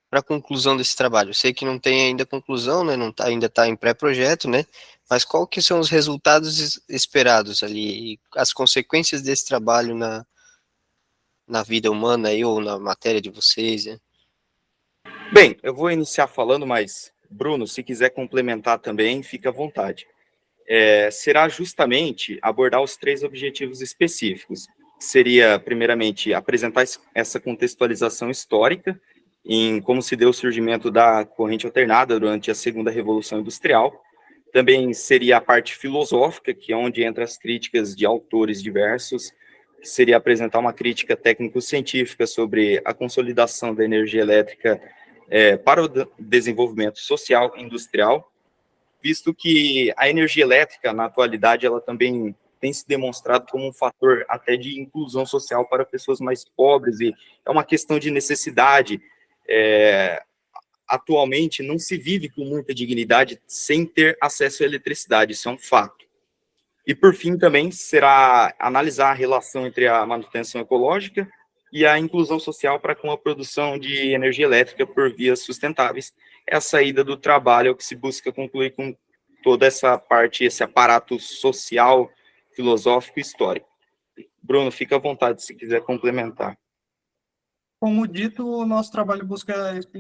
para a conclusão desse trabalho? Eu sei que não tem ainda conclusão, né, ainda está em pré-projeto, né, mas qual que são os resultados esperados ali, as consequências desse trabalho na vida humana aí, ou na matéria de vocês, né? Bem, eu vou iniciar falando, mas, Bruno, se quiser complementar também, fica à vontade. Será justamente abordar os 3 objetivos específicos. Seria, primeiramente, apresentar essa contextualização histórica em como se deu o surgimento da corrente alternada durante a segunda Revolução Industrial. Também seria a parte filosófica, que é onde entra as críticas de autores diversos, que seria apresentar uma crítica técnico-científica sobre a consolidação da energia elétrica para o desenvolvimento social e industrial, visto que a energia elétrica, na atualidade, ela também tem se demonstrado como um fator até de inclusão social para pessoas mais pobres, e é uma questão de necessidade. Atualmente, não se vive com muita dignidade sem ter acesso à eletricidade, isso é um fato. E, por fim, também será analisar a relação entre a manutenção ecológica e a inclusão social para com a produção de energia elétrica por vias sustentáveis. É a saída do trabalho, é o que se busca concluir com toda essa parte, esse aparato social, filosófico e histórico. Bruno, fica à vontade se quiser complementar. Como dito, o nosso trabalho busca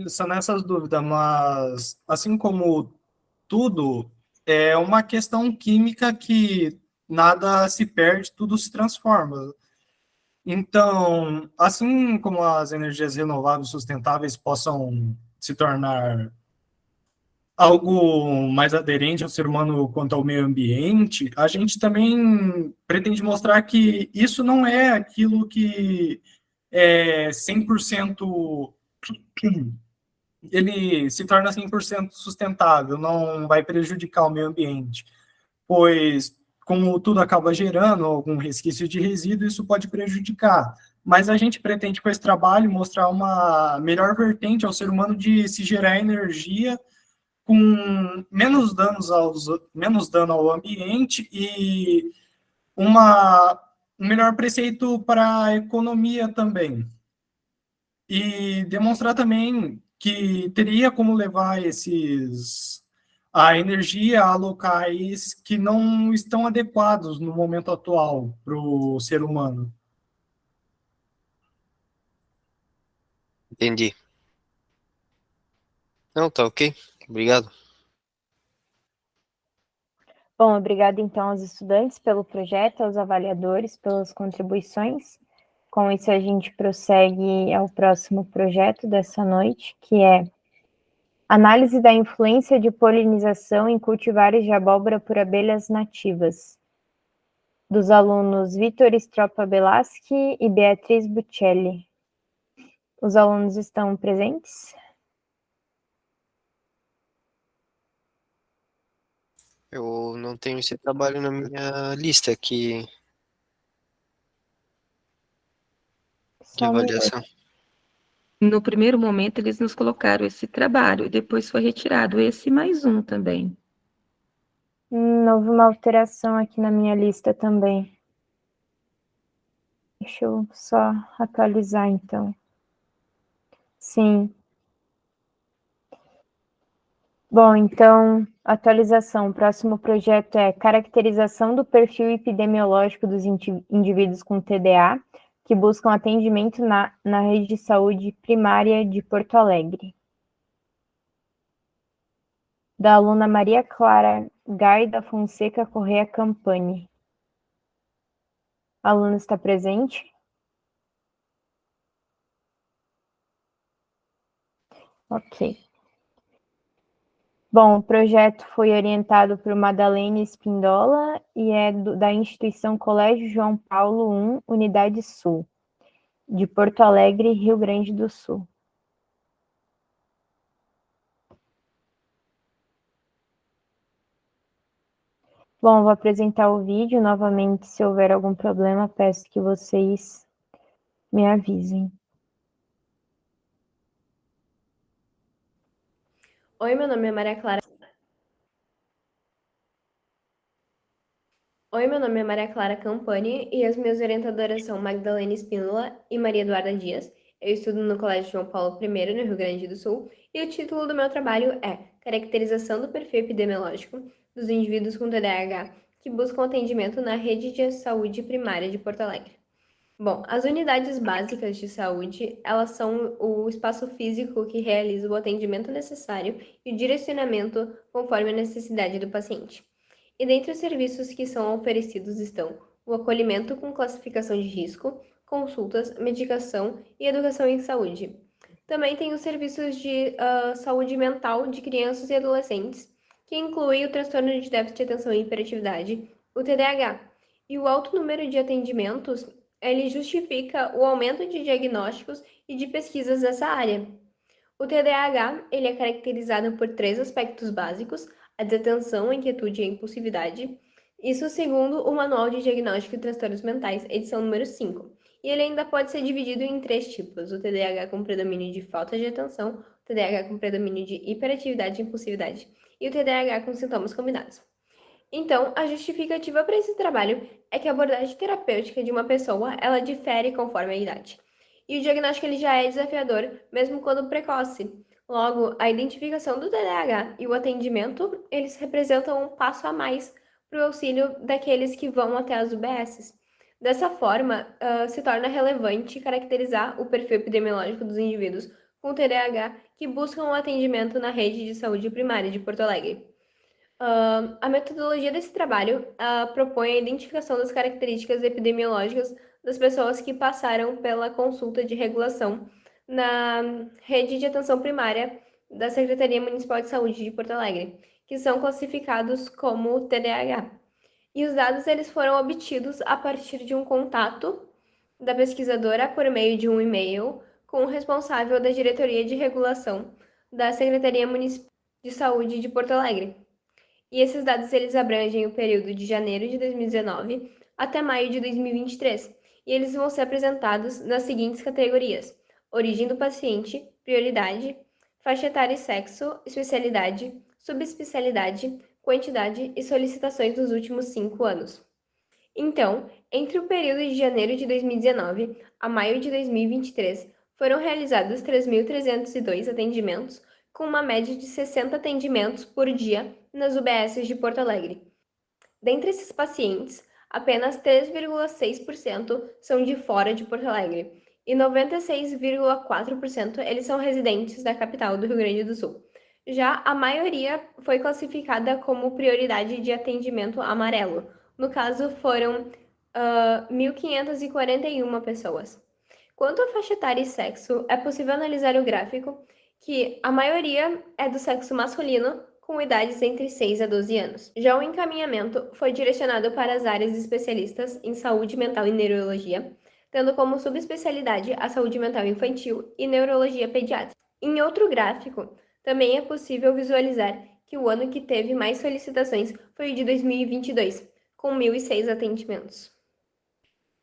sanar essas dúvidas, mas, assim como tudo, é uma questão química que nada se perde, tudo se transforma. Então, assim como as energias renováveis sustentáveis possam se tornar algo mais aderente ao ser humano quanto ao meio ambiente, a gente também pretende mostrar que isso não é aquilo que é 100%, ele se torna 100% sustentável, não vai prejudicar o meio ambiente, pois como tudo acaba gerando algum resquício de resíduo, isso pode prejudicar. Mas a gente pretende, com esse trabalho, mostrar uma melhor vertente ao ser humano de se gerar energia com menos dano ao ambiente e um melhor preceito para a economia também. E demonstrar também que teria como levar a energia a locais que não estão adequados no momento atual para o ser humano. Entendi. Não, tá ok. Obrigado. Bom, obrigado então aos estudantes pelo projeto, aos avaliadores pelas contribuições. Com isso, a gente prossegue ao próximo projeto dessa noite, que é análise da influência de polinização em cultivares de abóbora por abelhas nativas, dos alunos Vitor Stropa Belaschi e Beatriz Buccelli. Os alunos estão presentes? Eu não tenho esse trabalho na minha lista aqui de Só um minuto. avaliação. No primeiro momento, eles nos colocaram esse trabalho, e depois foi retirado esse mais um também. Houve uma alteração aqui na minha lista também. Deixa eu só atualizar, então. Sim. Bom, então, atualização. O próximo projeto é caracterização do perfil epidemiológico dos indivíduos com TDA que buscam atendimento na rede de saúde primária de Porto Alegre. Da aluna Maria Clara Gai da Fonseca Correia Campani. A aluna está presente? Ok. Bom, o projeto foi orientado por Madalene Espindola e é da instituição Colégio João Paulo I, Unidade Sul, de Porto Alegre, Rio Grande do Sul. Bom, vou apresentar o vídeo novamente. Se houver algum problema, peço que vocês me avisem. Oi, meu nome é Maria Clara. Oi, meu nome é Maria Clara Campani e as minhas orientadoras são Magdalena Espínola e Maria Eduarda Dias. Eu estudo no Colégio João Paulo I, no Rio Grande do Sul, e o título do meu trabalho é Caracterização do perfil epidemiológico dos indivíduos com TDAH que buscam atendimento na rede de saúde primária de Porto Alegre. Bom, as unidades básicas de saúde, elas são o espaço físico que realiza o atendimento necessário e o direcionamento conforme a necessidade do paciente. E dentre os serviços que são oferecidos estão o acolhimento com classificação de risco, consultas, medicação e educação em saúde. Também tem os serviços de saúde mental de crianças e adolescentes, que inclui o transtorno de déficit de atenção e hiperatividade, o TDAH. E o alto número de atendimentos, ele justifica o aumento de diagnósticos e de pesquisas dessa área. O TDAH, ele é caracterizado por 3 aspectos básicos: a desatenção, a inquietude e a impulsividade. Isso segundo o Manual de Diagnóstico de Transtornos Mentais, edição número 5. E ele ainda pode ser dividido em 3 tipos: o TDAH com predomínio de falta de atenção, o TDAH com predomínio de hiperatividade e impulsividade, e o TDAH com sintomas combinados. Então, a justificativa para esse trabalho é que a abordagem terapêutica de uma pessoa, ela difere conforme a idade. E o diagnóstico ele já é desafiador, mesmo quando precoce. Logo, a identificação do TDAH e o atendimento, eles representam um passo a mais para o auxílio daqueles que vão até as UBSs. Dessa forma, se torna relevante caracterizar o perfil epidemiológico dos indivíduos com TDAH que buscam o atendimento na rede de saúde primária de Porto Alegre. A metodologia desse trabalho propõe a identificação das características epidemiológicas das pessoas que passaram pela consulta de regulação na rede de atenção primária da Secretaria Municipal de Saúde de Porto Alegre, que são classificados como TDAH. E os dados eles foram obtidos a partir de um contato da pesquisadora por meio de um e-mail com o responsável da Diretoria de Regulação da Secretaria Municipal de Saúde de Porto Alegre. E esses dados eles abrangem o período de janeiro de 2019 até maio de 2023, e eles vão ser apresentados nas seguintes categorias: origem do paciente, prioridade, faixa etária e sexo, especialidade, subespecialidade, quantidade e solicitações nos últimos 5 anos. Então, entre o período de janeiro de 2019 a maio de 2023, foram realizados 3.302 atendimentos, com uma média de 60 atendimentos por dia nas UBSs de Porto Alegre. Dentre esses pacientes, apenas 3,6% são de fora de Porto Alegre e 96,4% eles são residentes da capital do Rio Grande do Sul. Já a maioria foi classificada como prioridade de atendimento amarelo. No caso, foram 1.541 pessoas. Quanto à faixa etária e sexo, é possível analisar o gráfico que a maioria é do sexo masculino, com idades entre 6 a 12 anos. Já o encaminhamento foi direcionado para as áreas especialistas em saúde mental e neurologia, tendo como subespecialidade a saúde mental infantil e neurologia pediátrica. Em outro gráfico, também é possível visualizar que o ano que teve mais solicitações foi o de 2022, com 1.006 atendimentos.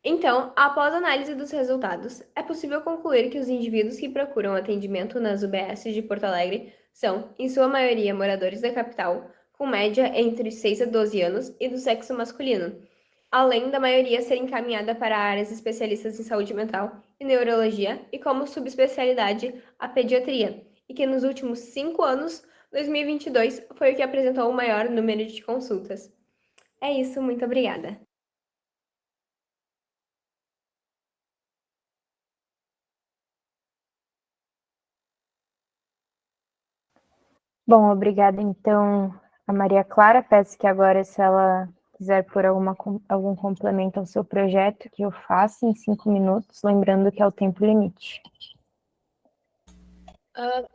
Então, após análise dos resultados, é possível concluir que os indivíduos que procuram atendimento nas UBSs de Porto Alegre são, em sua maioria, moradores da capital, com média entre 6 a 12 anos e do sexo masculino, além da maioria ser encaminhada para áreas especialistas em saúde mental e neurologia e como subespecialidade a pediatria, e que nos últimos 5 anos, 2022, foi o que apresentou o maior número de consultas. É isso, muito obrigada. Bom, obrigada então a Maria Clara. Peço que agora, se ela quiser pôr algum complemento ao seu projeto, que eu faça em 5 minutos, lembrando que é o tempo limite.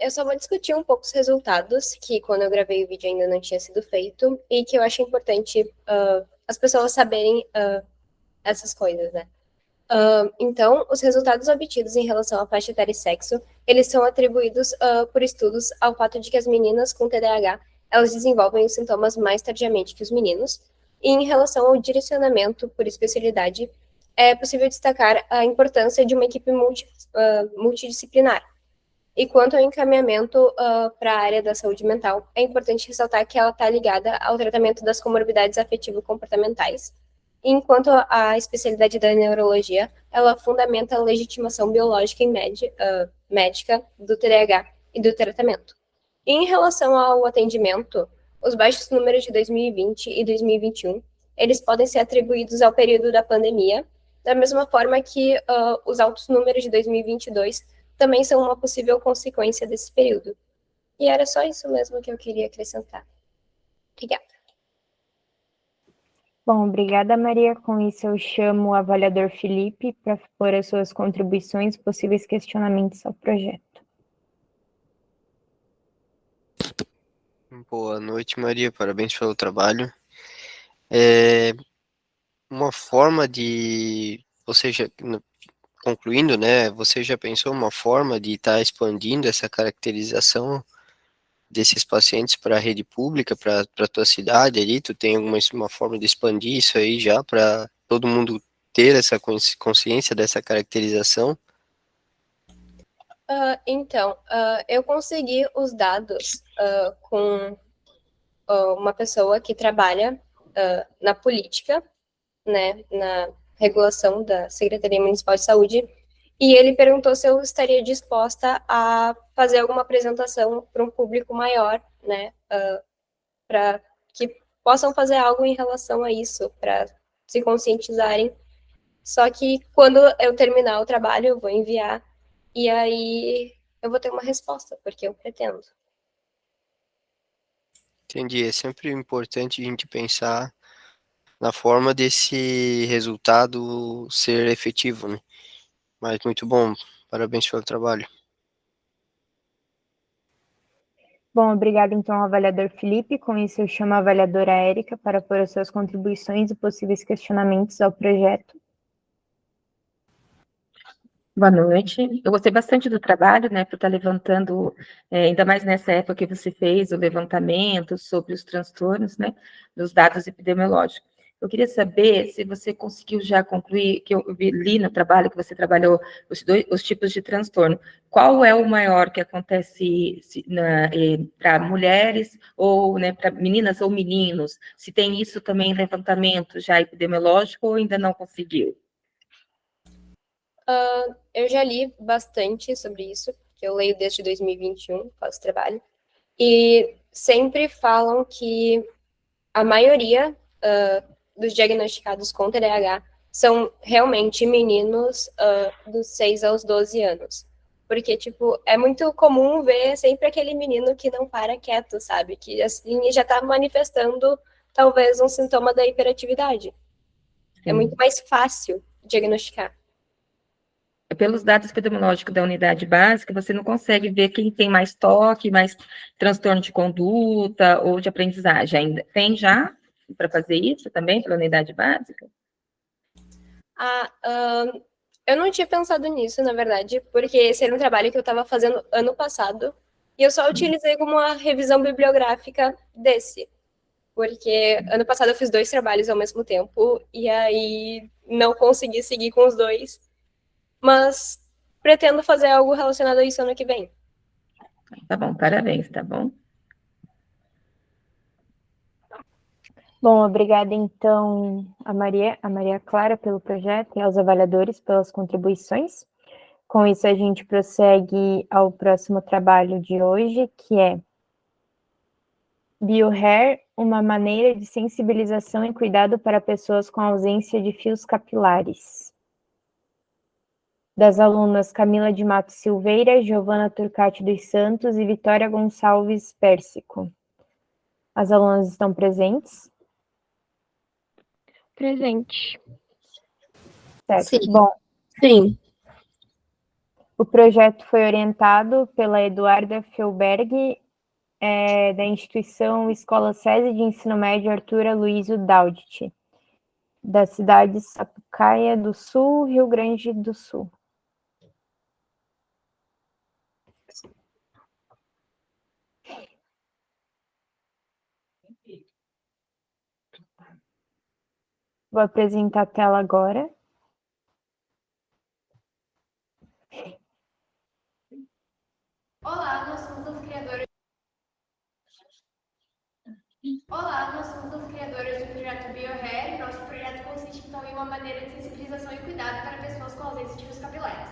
Eu só vou discutir um pouco os resultados, que quando eu gravei o vídeo ainda não tinha sido feito, e que eu acho importante as pessoas saberem essas coisas, né? Então, os resultados obtidos em relação à faixa etária e sexo, eles são atribuídos por estudos ao fato de que as meninas com TDAH, elas desenvolvem os sintomas mais tardiamente que os meninos, e em relação ao direcionamento por especialidade, é possível destacar a importância de uma equipe multidisciplinar. E quanto ao encaminhamento para a área da saúde mental, é importante ressaltar que ela está ligada ao tratamento das comorbidades afetivo-comportamentais, enquanto a especialidade da neurologia, ela fundamenta a legitimação biológica e médica do TDAH e do tratamento. E em relação ao atendimento, os baixos números de 2020 e 2021, eles podem ser atribuídos ao período da pandemia, da mesma forma que os altos números de 2022 também são uma possível consequência desse período. E era só isso mesmo que eu queria acrescentar. Obrigada. Bom, obrigada, Maria. Com isso, eu chamo o avaliador Felipe para pôr as suas contribuições e possíveis questionamentos ao projeto. Boa noite, Maria. Parabéns pelo trabalho. Uma forma de... Você já... Concluindo, né? Você já pensou uma forma de estar expandindo essa caracterização desses pacientes para a rede pública, para a tua cidade ali? Tu tem uma forma de expandir isso aí já para todo mundo ter essa consciência dessa caracterização? Então, eu consegui os dados com uma pessoa que trabalha na política, né, na regulação da Secretaria Municipal de Saúde, e ele perguntou se eu estaria disposta a fazer alguma apresentação para um público maior, né, para que possam fazer algo em relação a isso, para se conscientizarem. Só que quando eu terminar o trabalho, eu vou enviar, e aí eu vou ter uma resposta, porque eu pretendo. Entendi. É sempre importante a gente pensar na forma desse resultado ser efetivo, né? Mas muito bom. Parabéns pelo trabalho. Bom, obrigada então ao avaliador Felipe. Com isso, eu chamo a avaliadora Érica para pôr as suas contribuições e possíveis questionamentos ao projeto. Boa noite. Eu gostei bastante do trabalho, né, por estar levantando, ainda mais nessa época que você fez o levantamento sobre os transtornos, né, dos dados epidemiológicos. Eu queria saber se você conseguiu já concluir, que eu li no trabalho que você trabalhou os tipos de transtorno. Qual é o maior que acontece para mulheres ou, né, para meninas ou meninos? Se tem isso também em levantamento já epidemiológico ou ainda não conseguiu? Eu já li bastante sobre isso, que eu leio desde 2021, faço trabalho, e sempre falam que a maioria dos diagnosticados com TDAH são realmente meninos dos 6 aos 12 anos. Porque, tipo, é muito comum ver sempre aquele menino que não para quieto, sabe? Que, assim, já tá manifestando, talvez, um sintoma da hiperatividade. É muito mais fácil diagnosticar. Pelos dados epidemiológicos da unidade básica, você não consegue ver quem tem mais toque, mais transtorno de conduta ou de aprendizagem. Ainda tem já para fazer isso também pela unidade básica? Eu não tinha pensado nisso, na verdade, porque esse era um trabalho que eu estava fazendo ano passado, e eu só utilizei como uma revisão bibliográfica desse, porque ano passado eu fiz 2 trabalhos ao mesmo tempo, e aí não consegui seguir com os 2, mas pretendo fazer algo relacionado a isso ano que vem. Tá bom, parabéns, tá bom? Bom, obrigada então a Maria Clara pelo projeto e aos avaliadores pelas contribuições. Com isso, a gente prossegue ao próximo trabalho de hoje, que é BioHair, uma maneira de sensibilização e cuidado para pessoas com ausência de fios capilares. Das alunas Camila de Mato Silveira, Giovana Turcati dos Santos e Vitória Gonçalves Pérsico. As alunas estão presentes? Presente. Certo. Sim. Bom, Sim. o projeto foi orientado pela Eduarda Felberg, da instituição Escola SESI de Ensino Médio Arthur Aloysio Daudit, da cidade de Sapucaia do Sul, Rio Grande do Sul. Vou apresentar a tela agora. Olá, nós somos as criadoras do projeto BioHair. Nosso projeto consiste então em uma maneira de sensibilização e cuidado para pessoas com ausência de fios capilares.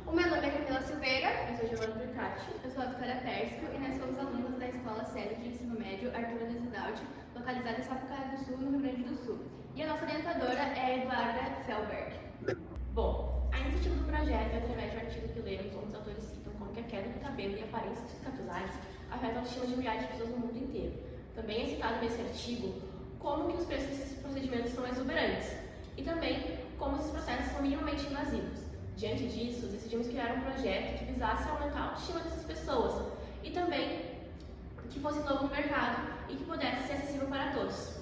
O meu nome é Camila Silveira. Eu sou Giovana Turcati. Eu sou a Vitória Pérsico e nós somos alunos da Escola Sério de Ensino Médio Arthur Aloysio Daudit, localizada em Sapucaia do Sul, no Rio Grande do Sul. E a nossa orientadora é a Eduarda Felberg. Bom, a iniciativa do projeto é através de um artigo que lemos, onde os autores citam como que a queda do cabelo e a aparência dos capilares afeta a autoestima de milhares de pessoas no mundo inteiro. Também é citado nesse artigo como que os preços desses procedimentos são exuberantes e também como esses processos são minimamente invasivos. Diante disso, decidimos criar um projeto que visasse aumentar a autoestima dessas pessoas e também que fosse novo no mercado e que pudesse ser acessível para todos.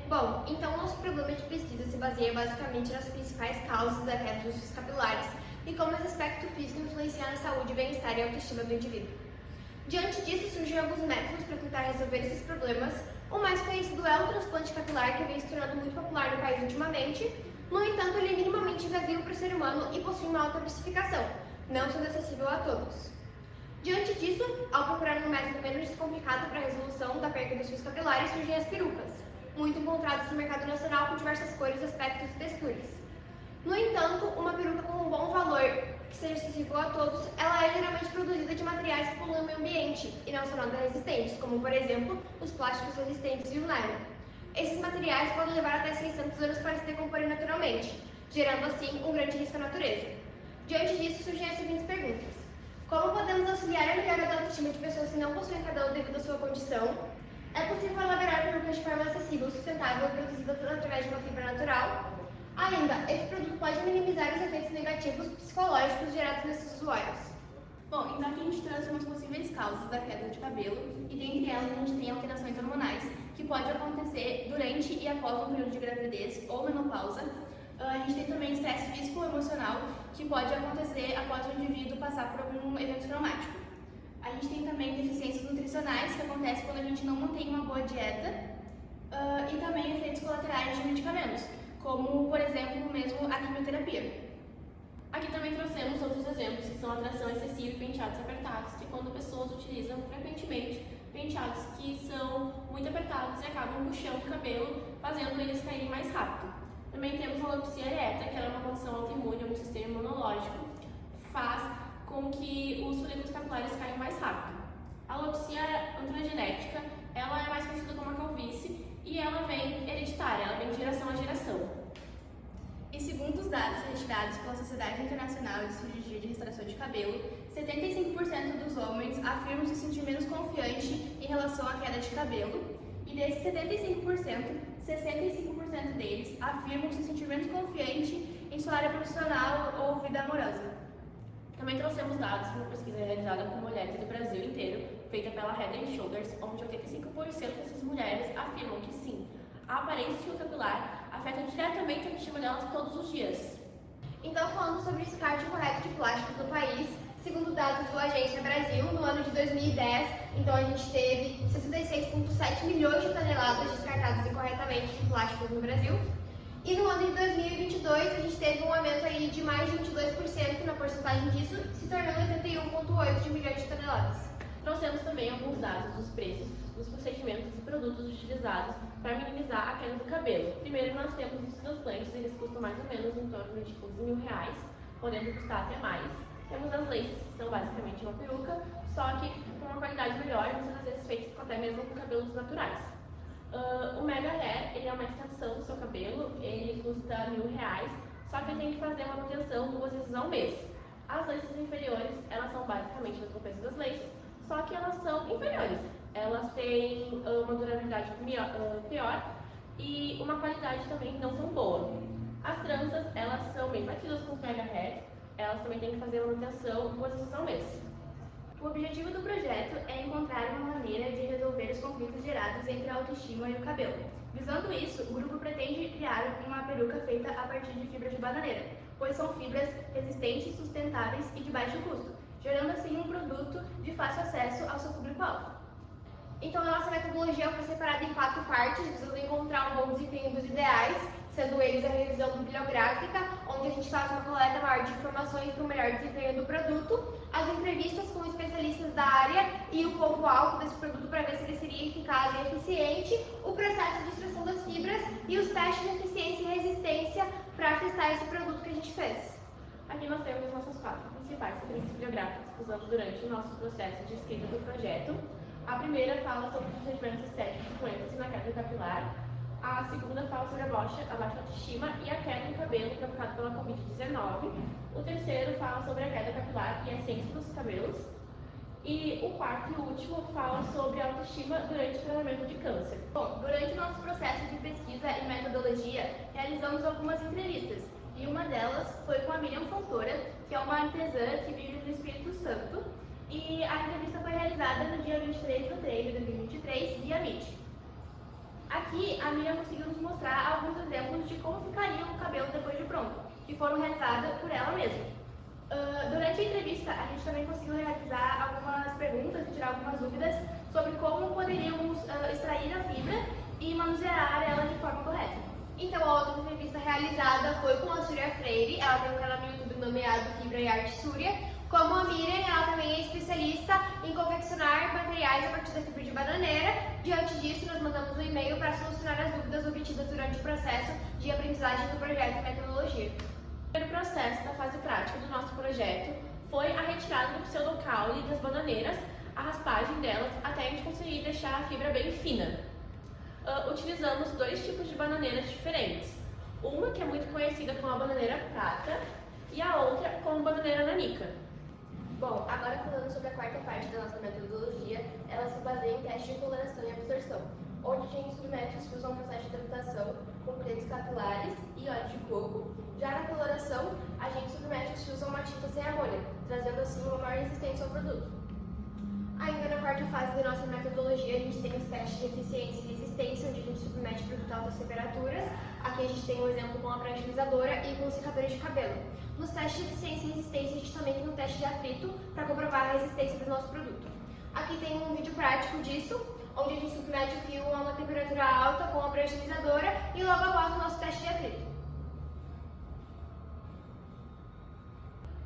Bom, então nosso programa de pesquisa se baseia basicamente nas principais causas da queda dos fios capilares e como esse aspecto físico influencia na saúde, bem-estar e autoestima do indivíduo. Diante disso, surgiram alguns métodos para tentar resolver esses problemas. O mais conhecido é o transplante capilar, que vem se tornando muito popular no país ultimamente. No entanto, ele é minimamente invasivo para o ser humano e possui uma alta precificação, não sendo acessível a todos. Diante disso, ao procurar um método menos complicado para a resolução da perda dos fios capilares, surgem as perucas. muito encontrados no mercado nacional com diversas cores, aspectos e texturas. No entanto, uma peruca com um bom valor, que seja acessível a todos, ela é geralmente produzida de materiais que poluem o meio ambiente e não são nada resistentes, como por exemplo, os plásticos resistentes e o nylon. Esses materiais podem levar até 600 anos para se decomporem naturalmente, gerando assim um grande risco à natureza. Diante disso, surgem as seguintes perguntas. Como podemos auxiliar a melhora da autoestima de pessoas que não possuem cabelo devido à sua condição? É possível elaborar perucas de forma acessível, sustentável e produzida através de uma fibra natural? Ainda, esse produto pode minimizar os efeitos negativos psicológicos gerados nesses usuários. Bom, então aqui a gente trouxe umas possíveis causas da queda de cabelo, e dentre elas a gente tem alterações hormonais, que pode acontecer durante e após um período de gravidez ou menopausa. A gente tem também estresse físico ou emocional, que pode acontecer após o indivíduo passar por algum evento traumático. A gente tem também deficiências nutricionais, que acontecem quando a gente não mantém uma boa dieta, e também efeitos colaterais de medicamentos, como, por exemplo, mesmo a quimioterapia. Aqui também trouxemos outros exemplos, que são a atração excessiva e penteados apertados, que quando pessoas utilizam frequentemente penteados que são muito apertados e acabam puxando o cabelo, fazendo eles caírem mais rápido. Também temos a alopecia areata, que é uma condição autoimune, um sistema imunológico, faz com que os folículos capilares caiam mais rápido. A alopecia androgenética, ela é mais conhecida como a calvície, e ela vem hereditária, ela vem de geração a geração. E segundo os dados retirados pela Sociedade Internacional de Cirurgia de Restauração de Cabelo, 75% dos homens afirmam se sentir menos confiante em relação à queda de cabelo, e desses 75%, 65% deles afirmam se sentir menos confiante em sua área profissional ou vida amorosa. Também trouxemos dados de uma pesquisa realizada com mulheres do Brasil inteiro, feita pela Head & Shoulders, onde 85% dessas mulheres afirmam que sim, a aparência de fio capilar afeta diretamente a autoestima delas todos os dias. Então, falando sobre o descarte correto de plásticos no país, segundo dados do Agência Brasil, no ano de 2010, então a gente teve 66,7 milhões de toneladas descartadas incorretamente de plásticos no Brasil. E no ano de 2022, a gente teve um aumento aí de mais de 22% na porcentagem disso, se tornando 81,8 de milhões de toneladas. Trouxemos também alguns dados dos preços dos procedimentos e produtos utilizados para minimizar a queda do cabelo. Primeiro, nós temos os transplantes, eles custam mais ou menos em torno de R$15.000, podendo custar até mais. Temos as laces, que são basicamente uma peruca, só que com uma qualidade melhor, muitas vezes feitas até mesmo com cabelos naturais. O Mega Hair, ele é uma extensão do seu cabelo, ele custa R$1.000, só que tem que fazer uma manutenção 2 vezes ao mês. As laces inferiores, elas são basicamente as copias das laces, só que elas são inferiores. Elas têm uma durabilidade pior e uma qualidade também não tão boa. As tranças, elas são bem parecidas com o Mega Hair, elas também têm que fazer manutenção 2 vezes ao mês. O objetivo do projeto é encontrar uma maneira de resolver os conflitos gerados entre a autoestima e o cabelo. Visando isso, o grupo pretende criar uma peruca feita a partir de fibras de bananeira, pois são fibras resistentes, sustentáveis e de baixo custo, gerando assim um produto de fácil acesso ao seu público-alvo. Então, a nossa metodologia foi separada em 4 partes, visando encontrar um bom desempenho dos ideais, sendo eles a revisão bibliográfica, onde a gente faz uma coleta maior de informações para o melhor desempenho do produto, as entrevistas com especialistas da área e o povo-alvo desse produto para ver se ele seria eficaz e eficiente, o processo de extração das fibras e os testes de eficiência e resistência para testar esse produto que a gente fez. Aqui nós temos as nossas 4 principais referências bibliográficas que usamos durante o nosso processo de escrita do projeto. A primeira fala sobre os procedimentos estéticos com ênfase na queda capilar. A segunda fala sobre a baixa autoestima e a queda no cabelo provocada pela Covid-19. O terceiro fala sobre a queda capilar e a ciência dos cabelos. E o quarto e último fala sobre a autoestima durante o tratamento de câncer. Bom, durante o nosso processo de pesquisa e metodologia, realizamos algumas entrevistas. E uma delas foi com a Miriam Fontoura, que é uma artesã que vive no Espírito Santo. E a entrevista foi realizada no dia 23 de fevereiro de 2023, via Meet. Aqui, a Miriam conseguiu nos mostrar alguns exemplos de como ficaria o cabelo depois de pronto, que foram realizados por ela mesma. Durante a entrevista, a gente também conseguiu realizar algumas perguntas e tirar algumas dúvidas sobre como poderíamos extrair a fibra e manusear ela de forma correta. Então, a outra entrevista realizada foi com a Súria Freire, ela tem um canal no YouTube nomeado Fibra e Arte Súria. Como a Miriam, ela também é especialista em confeccionar materiais a partir da fibra de bananeira Diante disso, nós mandamos um e-mail para solucionar as dúvidas obtidas durante o processo de aprendizagem do projeto e metodologia. O primeiro processo da fase prática do nosso projeto foi a retirada do pseudocaule das bananeiras, a raspagem delas, até a gente conseguir deixar a fibra bem fina. Utilizamos 2 tipos de bananeiras diferentes. Uma que é muito conhecida como a bananeira prata e a outra como bananeira nanica. Bom, agora falando sobre a quarta parte da nossa metodologia, ela se baseia em teste de coloração e absorção, onde a gente submete os fios a um processo de adaptação com cremes capilares e óleo de coco. Já na coloração, a gente submete os fios a uma tinta sem amônia, trazendo assim uma maior resistência ao produto. Ainda na quarta fase da nossa metodologia, a gente tem os testes de eficiência e resistência, onde a gente submete o produto a altas temperaturas. Aqui a gente tem um exemplo com a pré-agilizadora e com os secadores de cabelo. Nos testes de eficiência e resistência, a gente também tem um teste de atrito para comprovar a resistência do nosso produto. Aqui tem um vídeo prático disso, onde a gente submete o fio a uma temperatura alta com a pré-agilizadora e logo após o nosso teste de atrito.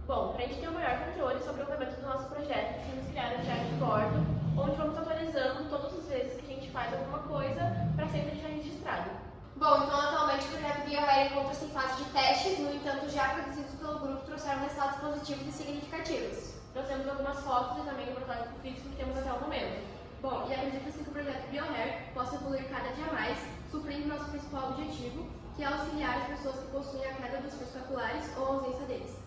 Bom, para a gente ter um melhor controle sobre o andamento do nosso projeto, decidimos criar um diário de bordo, onde vamos atualizando todas as vezes que a gente faz alguma coisa para sempre deixar registrado. Bom, então atualmente o projeto BioHair encontra-se em fase de testes, no entanto já produzidos pelo grupo trouxeram resultados positivos e significativos. Nós temos algumas fotos e também o protótipo físico que temos até o momento. Bom, e acredita-se que o projeto BioHair possa evoluir cada dia mais, suprindo nosso principal objetivo, que é auxiliar as pessoas que possuem a queda dos fios capilares ou a ausência deles.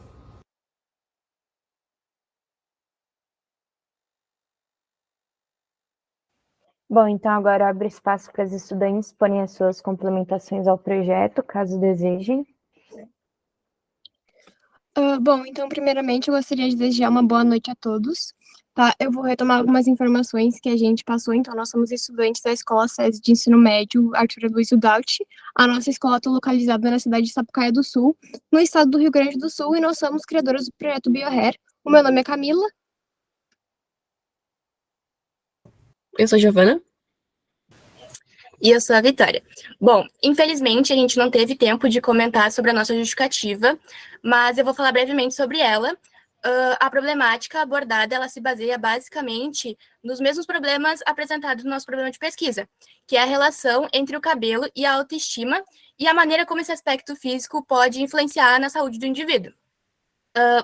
Bom, então agora abre espaço para os estudantes porem as suas complementações ao projeto, caso desejem. Bom, então, primeiramente, eu gostaria de desejar uma boa noite a todos. Tá? Eu vou retomar algumas informações que a gente passou. Então, nós somos estudantes da Escola SESI de Ensino Médio Arthur Aloysio Daut. A nossa escola está localizada na cidade de Sapucaia do Sul, no estado do Rio Grande do Sul, e nós somos criadoras do projeto BioHair. O meu nome é Camila. Eu sou Giovana. E eu sou a Vitória. Bom, infelizmente a gente não teve tempo de comentar sobre a nossa justificativa, mas eu vou falar brevemente sobre ela. A problemática abordada, ela se baseia basicamente nos mesmos problemas apresentados no nosso problema de pesquisa, que é a relação entre o cabelo e a autoestima e a maneira como esse aspecto físico pode influenciar na saúde do indivíduo.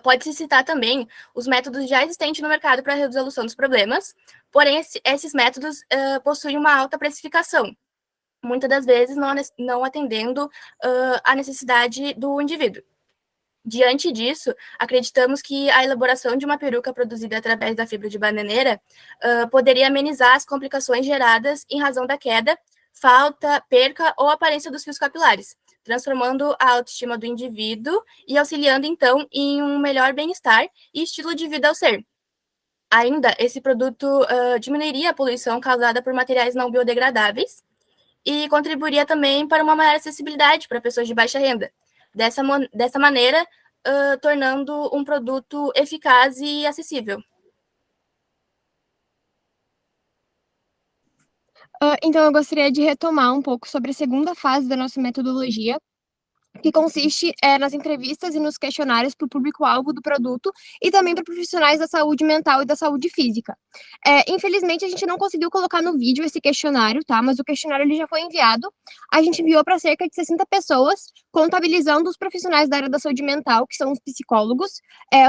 Pode-se citar também os métodos já existentes no mercado para a resolução dos problemas, porém esses métodos possuem uma alta precificação, muitas das vezes não atendendo à necessidade do indivíduo. Diante disso, acreditamos que a elaboração de uma peruca produzida através da fibra de bananeira poderia amenizar as complicações geradas em razão da queda, falta, perca ou aparência dos fios capilares, transformando a autoestima do indivíduo e auxiliando, então, em um melhor bem-estar e estilo de vida ao ser. Ainda, esse produto diminuiria a poluição causada por materiais não biodegradáveis e contribuiria também para uma maior acessibilidade para pessoas de baixa renda. Dessa maneira, tornando um produto eficaz e acessível. Então, eu gostaria de retomar um pouco sobre a segunda fase da nossa metodologia, que consiste nas entrevistas e nos questionários para o público-alvo do produto e também para profissionais da saúde mental e da saúde física. Infelizmente, a gente não conseguiu colocar no vídeo esse questionário, tá? Mas o questionário ele já foi enviado. A gente enviou para cerca de 60 pessoas, contabilizando os profissionais da área da saúde mental, que são os psicólogos,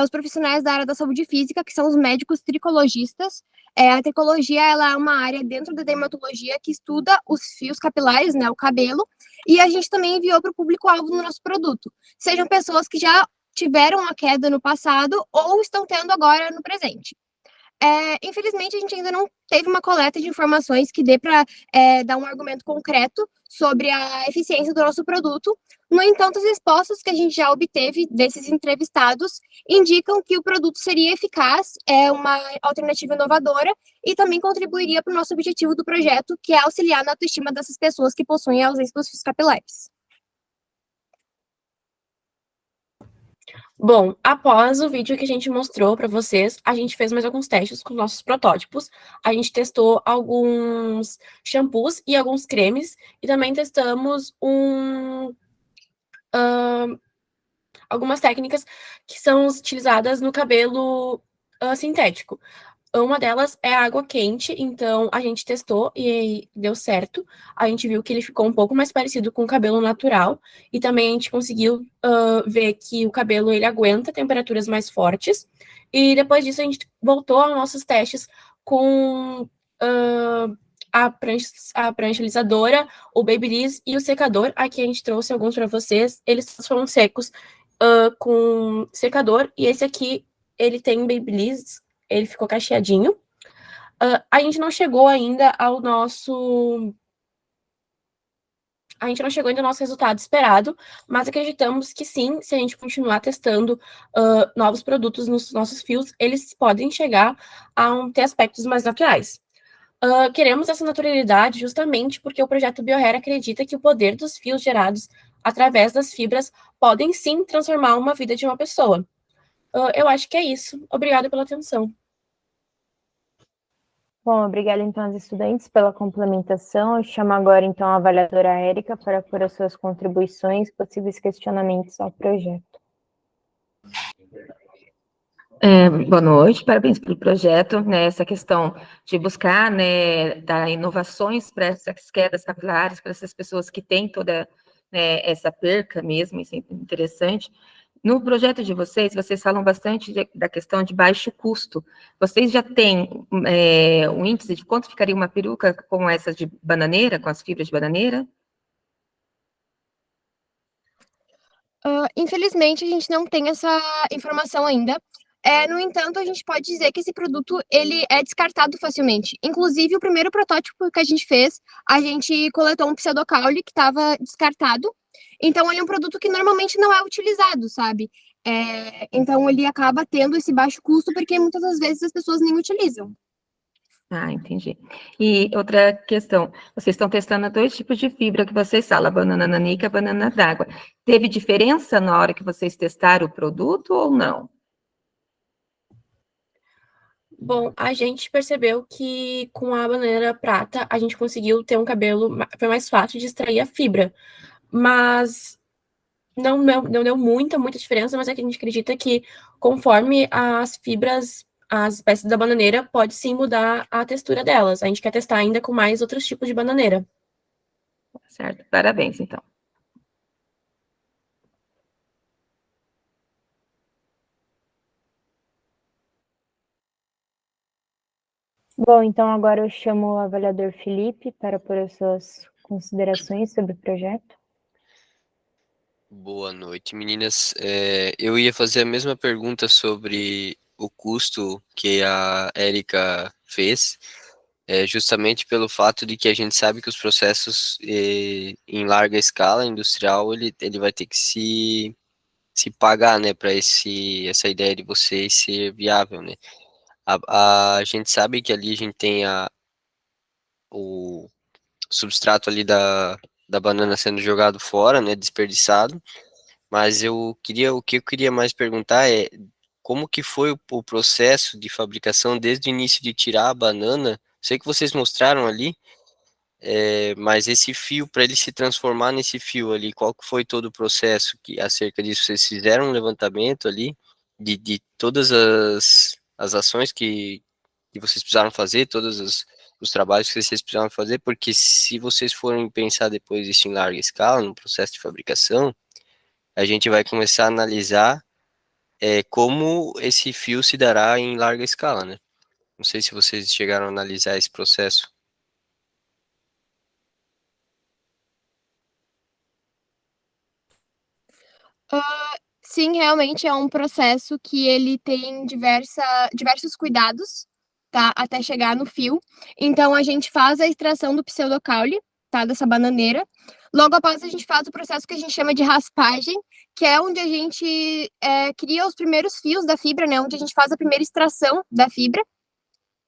os profissionais da área da saúde física, que são os médicos tricologistas. A tricologia ela é uma área dentro da dermatologia que estuda os fios capilares, né, o cabelo, e a gente também enviou para o público-alvo no nosso produto. Sejam pessoas que já tiveram a queda no passado ou estão tendo agora no presente. Infelizmente, a gente ainda não teve uma coleta de informações que dê para dar um argumento concreto sobre a eficiência do nosso produto. No entanto, as respostas que a gente já obteve desses entrevistados indicam que o produto seria eficaz, é uma alternativa inovadora e também contribuiria para o nosso objetivo do projeto, que é auxiliar na autoestima dessas pessoas que possuem a ausência dos fios capilares. Bom, após o vídeo que a gente mostrou para vocês, a gente fez mais alguns testes com nossos protótipos. A gente testou alguns shampoos e alguns cremes, e também testamos algumas técnicas que são utilizadas no cabelo sintético. Uma delas é a água quente, então a gente testou e deu certo. A gente viu que ele ficou um pouco mais parecido com o cabelo natural, e também a gente conseguiu ver que o cabelo ele aguenta temperaturas mais fortes. E depois disso a gente voltou aos nossos testes com a prancha alisadora, o Babyliss e o secador. Aqui a gente trouxe alguns para vocês. Eles foram secos com secador, e esse aqui ele tem Babyliss. Ele ficou cacheadinho. A gente não chegou ainda ao nosso... A gente não chegou ainda ao nosso resultado esperado, mas acreditamos que sim, se a gente continuar testando novos produtos nos nossos fios, eles podem chegar a ter aspectos mais naturais. Queremos essa naturalidade justamente porque o projeto BioHair acredita que o poder dos fios gerados através das fibras podem sim transformar uma vida de uma pessoa. Eu acho que é isso. Obrigada pela atenção. Bom, obrigada então aos estudantes pela complementação. Eu chamo agora então a avaliadora Érica para pôr as suas contribuições, possíveis questionamentos ao projeto. Boa noite, parabéns pelo projeto, né, essa questão de buscar, né, dar inovações para essas quedas capilares, para essas pessoas que têm toda, né, essa perca mesmo, isso é interessante. No projeto de vocês falam bastante da questão de baixo custo. Vocês já têm um índice de quanto ficaria uma peruca com essa de bananeira, com as fibras de bananeira? Infelizmente, a gente não tem essa informação ainda. No entanto, a gente pode dizer que esse produto ele é descartado facilmente. Inclusive, o primeiro protótipo que a gente fez, a gente coletou um pseudocaule que estava descartado. Então, ele é um produto que normalmente não é utilizado, sabe? Então, ele acaba tendo esse baixo custo porque muitas das vezes as pessoas nem utilizam. Ah, entendi. E outra questão, vocês estão testando 2 tipos de fibra que vocês falam, a banana nanica e a banana d'água. Teve diferença na hora que vocês testaram o produto ou não? Bom, a gente percebeu que com a bananeira prata, a gente conseguiu ter um cabelo, foi mais fácil de extrair a fibra, mas não deu muita diferença, mas é que a gente acredita que conforme as fibras, as espécies da bananeira, pode sim mudar a textura delas. A gente quer testar ainda com mais outros tipos de bananeira. Certo, parabéns, então. Bom, então agora eu chamo o avaliador Felipe para pôr as suas considerações sobre o projeto. Boa noite, meninas. Eu ia fazer a mesma pergunta sobre o custo que a Érica fez, justamente pelo fato de que a gente sabe que os processos em larga escala industrial, ele vai ter que se pagar, né, para essa ideia de vocês ser viável, né? A gente sabe que ali a gente tem o substrato ali da banana sendo jogado fora, né, desperdiçado, mas o que eu queria mais perguntar é como que foi o processo de fabricação desde o início de tirar a banana. Sei que vocês mostraram ali, mas esse fio, para ele se transformar nesse fio ali, qual que foi todo o processo acerca disso? Vocês fizeram um levantamento ali de todas as ações que vocês precisaram fazer, todos os trabalhos que vocês precisaram fazer, porque se vocês forem pensar depois isso em larga escala, no processo de fabricação, a gente vai começar a analisar como esse fio se dará em larga escala, né? Não sei se vocês chegaram a analisar esse processo. Sim, realmente é um processo que ele tem diversos cuidados, tá? Até chegar no fio. Então, a gente faz a extração do pseudocaule, tá? Dessa bananeira. Logo após, a gente faz o processo que a gente chama de raspagem, que é onde a gente cria os primeiros fios da fibra, né? Onde a gente faz a primeira extração da fibra.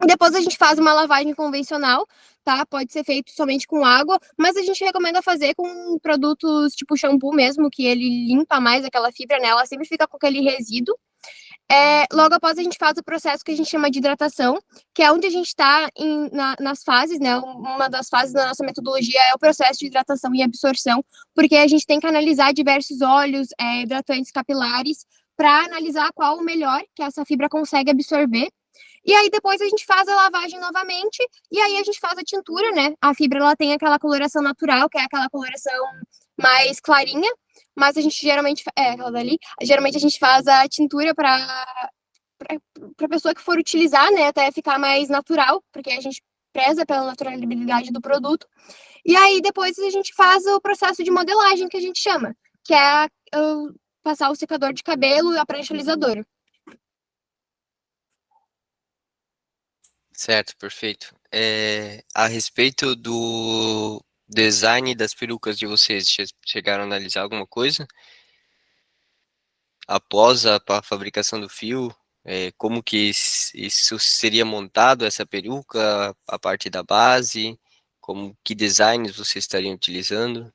Depois a gente faz uma lavagem convencional, tá? Pode ser feito somente com água, mas a gente recomenda fazer com produtos tipo shampoo mesmo, que ele limpa mais aquela fibra, né? Ela sempre fica com aquele resíduo. Logo após a gente faz o processo que a gente chama de hidratação, que é onde a gente está nas fases, né? Uma das fases da nossa metodologia é o processo de hidratação e absorção, porque a gente tem que analisar diversos óleos, hidratantes capilares, para analisar qual o melhor que essa fibra consegue absorver. E aí depois a gente faz a lavagem novamente, e aí a gente faz a tintura, né? A fibra, ela tem aquela coloração natural, que é aquela coloração mais clarinha, mas a gente geralmente, aquela dali, geralmente a gente faz a tintura para pessoa que for utilizar, né, até ficar mais natural, porque a gente preza pela naturalidade do produto. E aí depois a gente faz o processo de modelagem, que a gente chama, que é passar o secador de cabelo e a prancha alisadora. Certo, perfeito. A respeito do design das perucas de vocês, chegaram a analisar alguma coisa? Após a fabricação do fio, como que isso seria montado, essa peruca, a parte da base, que designs vocês estariam utilizando?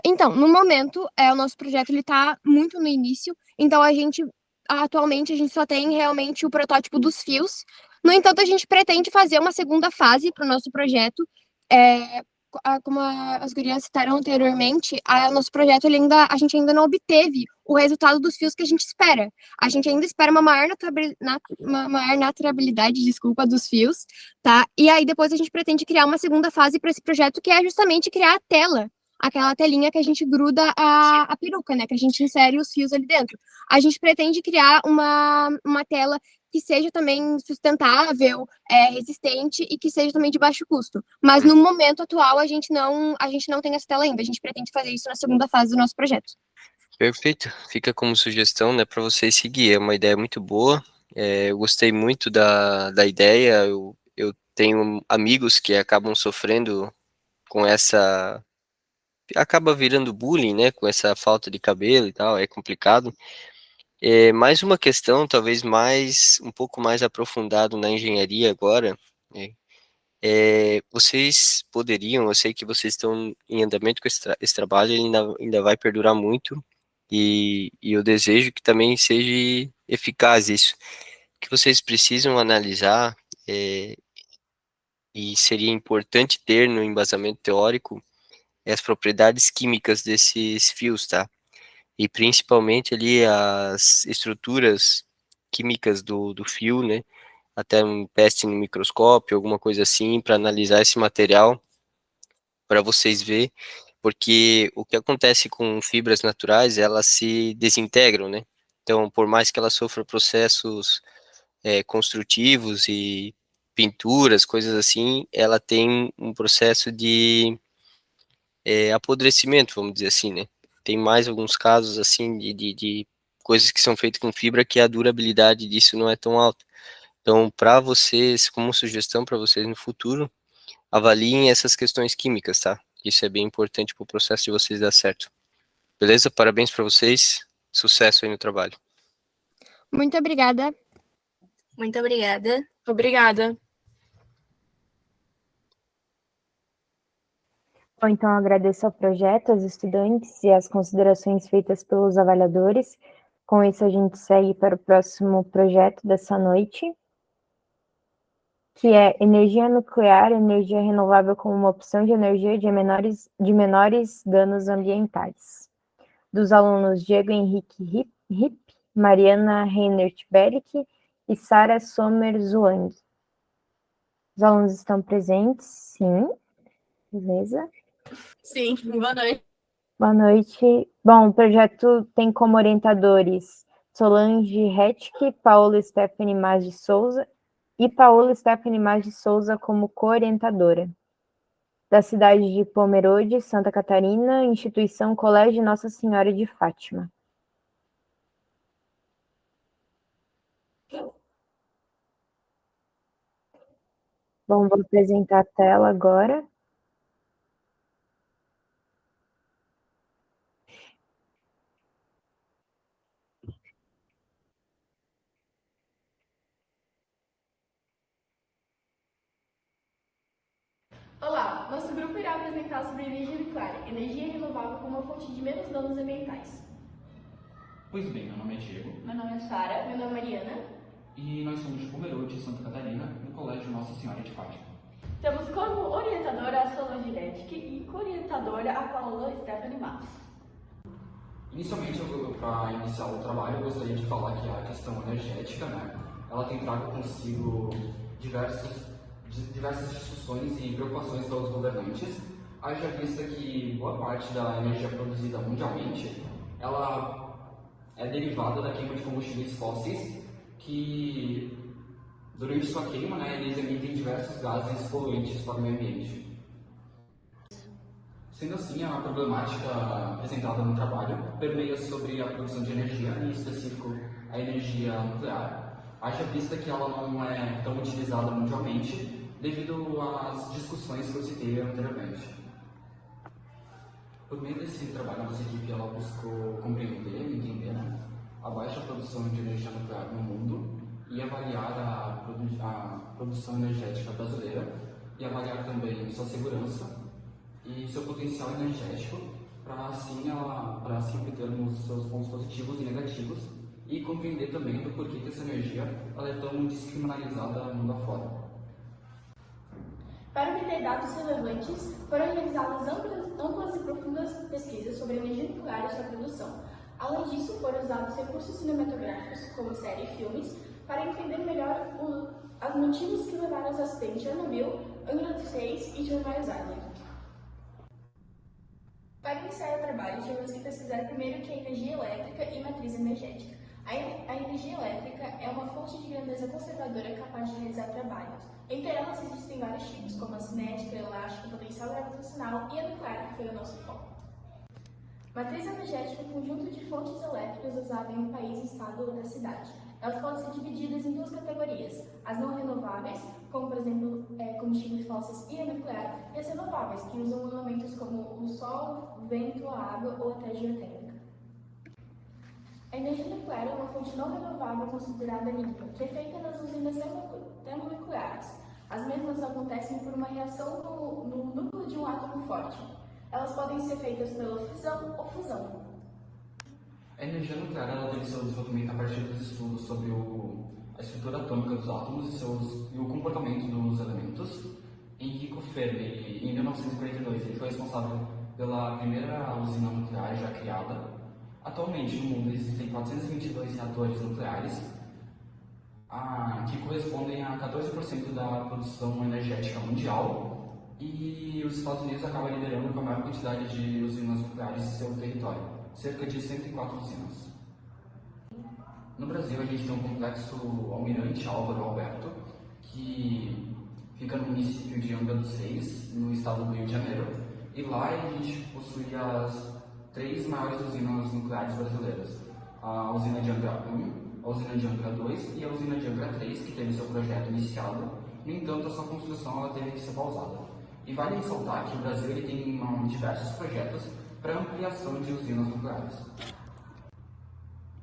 Então, no momento, o nosso projeto ele está muito no início, então atualmente a gente só tem realmente o protótipo dos fios. No entanto, a gente pretende fazer uma segunda fase para o nosso projeto. Como as gurias citaram anteriormente, nosso projeto a gente ainda não obteve o resultado dos fios que a gente espera. A gente ainda espera uma maior naturalidade, desculpa, dos fios, tá? E aí depois a gente pretende criar uma segunda fase para esse projeto, que é justamente criar a tela, aquela telinha que a gente gruda a peruca, né? Que a gente insere os fios ali dentro. A gente pretende criar uma tela que seja também sustentável, resistente e que seja também de baixo custo. Mas no momento atual a gente não tem essa tela ainda. A gente pretende fazer isso na segunda fase do nosso projeto. Perfeito. Fica como sugestão, né, para vocês seguir. É uma ideia muito boa. Eu gostei muito da ideia. Eu tenho amigos que acabam sofrendo com essa... Acaba virando bullying, né, com essa falta de cabelo e tal, é complicado. Mais uma questão, talvez um pouco mais aprofundado na engenharia agora, né? Vocês poderiam, eu sei que vocês estão em andamento com esse trabalho, ele ainda vai perdurar muito, e eu desejo que também seja eficaz isso. O que vocês precisam analisar, e seria importante ter no embasamento teórico, as propriedades químicas desses fios, tá? E principalmente ali as estruturas químicas do fio, né? Até um teste no microscópio, alguma coisa assim, para analisar esse material, para vocês verem, porque o que acontece com fibras naturais, elas se desintegram, né? Então, por mais que ela sofra processos construtivos e pinturas, coisas assim, ela tem um processo de apodrecimento, vamos dizer assim, né? Tem mais alguns casos, assim, de coisas que são feitas com fibra que a durabilidade disso não é tão alta. Então, para vocês, como sugestão para vocês no futuro, avaliem essas questões químicas, tá? Isso é bem importante para o processo de vocês dar certo. Beleza? Parabéns para vocês. Sucesso aí no trabalho. Muito obrigada. Muito obrigada. Obrigada. Bom, então agradeço ao projeto, aos estudantes e as considerações feitas pelos avaliadores. Com isso, a gente segue para o próximo projeto dessa noite, que é energia nuclear, energia renovável como uma opção de energia de menores danos ambientais. Dos alunos Diego Henrique Hip, Mariana Reinert Beric e Sara Sommer Zhuang. Os alunos estão presentes? Sim. Beleza. Sim, boa noite. Boa noite. Bom, o projeto tem como orientadores Solange Hetke, Paola Stephanie Mas de Souza e Paola Stephanie Mas de Souza como co-orientadora. Da cidade de Pomerode, Santa Catarina, instituição Colégio Nossa Senhora de Fátima. Bom, vou apresentar a tela agora. Olá, nosso grupo irá apresentar sobre energia nuclear, energia renovável como uma fonte de menos danos ambientais. Pois bem, meu nome é Diego. Meu nome é Sara. Meu nome é Mariana. E nós somos de Pomerode, Santa Catarina, no Colégio Nossa Senhora de Fátima. Temos como orientadora a Solange Ledke e co-orientadora a Paola Stephanie Matos. Inicialmente, para iniciar o trabalho, eu gostaria de falar que a questão energética, né, ela tem trago consigo diversas discussões e preocupações pelos governantes, haja vista que boa parte da energia produzida mundialmente, ela é derivada da queima de combustíveis fósseis, que durante sua queima, né, eles emitem diversos gases poluentes para o meio ambiente. Sendo assim, a problemática apresentada no trabalho permeia sobre a produção de energia, em específico a energia nuclear, haja vista que ela não é tão utilizada mundialmente devido às discussões que eu citei anteriormente. Por meio desse trabalho, nossa equipe ela buscou compreender e entender, né, a baixa produção de energia nuclear no mundo e avaliar a produção energética brasileira e avaliar também sua segurança e seu potencial energético para assim obtermos seus pontos positivos e negativos e compreender também do porquê que essa energia ela é tão descriminalizada mundo afora. Para obter dados relevantes, foram realizadas amplas e profundas pesquisas sobre energia nuclear e sua produção. Além disso, foram usados recursos cinematográficos, como séries e filmes, para entender melhor os motivos que levaram aos acidentes de Chernobyl, Angra dos Reis e Jeremiah Island. Para iniciar o trabalho, tivemos que pesquisar primeiro o que é energia elétrica e matriz energética. A energia elétrica é uma fonte de grandeza conservadora capaz de realizar trabalhos. Entre elas existem vários tipos, como a cinética, elástica, potencial gravitacional e a nuclear, que foi o nosso foco. Matriz energética é um conjunto de fontes elétricas usadas em um país, estado ou da cidade. Elas podem ser divididas em duas categorias: as não renováveis, como por exemplo combustíveis fósseis e a nuclear, e as renováveis, que usam elementos como o sol, o vento, a água ou até a geotérmica. A energia nuclear é uma fonte não renovável considerada limpa, que é feita nas usinas termonucleares. As mesmas acontecem por uma reação no núcleo de um átomo forte. Elas podem ser feitas pela fissão ou fusão. A energia nuclear ela teve seu desenvolvimento a partir dos estudos sobre a estrutura atômica dos átomos e o comportamento dos elementos. Enrico Fermi, em 1942, ele foi responsável pela primeira usina nuclear já criada. Atualmente, no mundo, existem 422 reatores nucleares, que correspondem a 14% da produção energética mundial, e os Estados Unidos acabam liderando com a maior quantidade de usinas nucleares em seu território, cerca de 104 usinas. No Brasil, a gente tem um complexo Almirante Álvaro Alberto, que fica no município de Angra dos Reis, no estado do Rio de Janeiro, e lá a gente possui as 3 maiores usinas nucleares brasileiras: a usina de Angra 1, a usina de Angra 2 e a usina de Angra 3, que teve seu projeto iniciado. No entanto, a sua construção ela teve que ser pausada. E vale ressaltar que o Brasil ele tem diversos projetos para ampliação de usinas nucleares.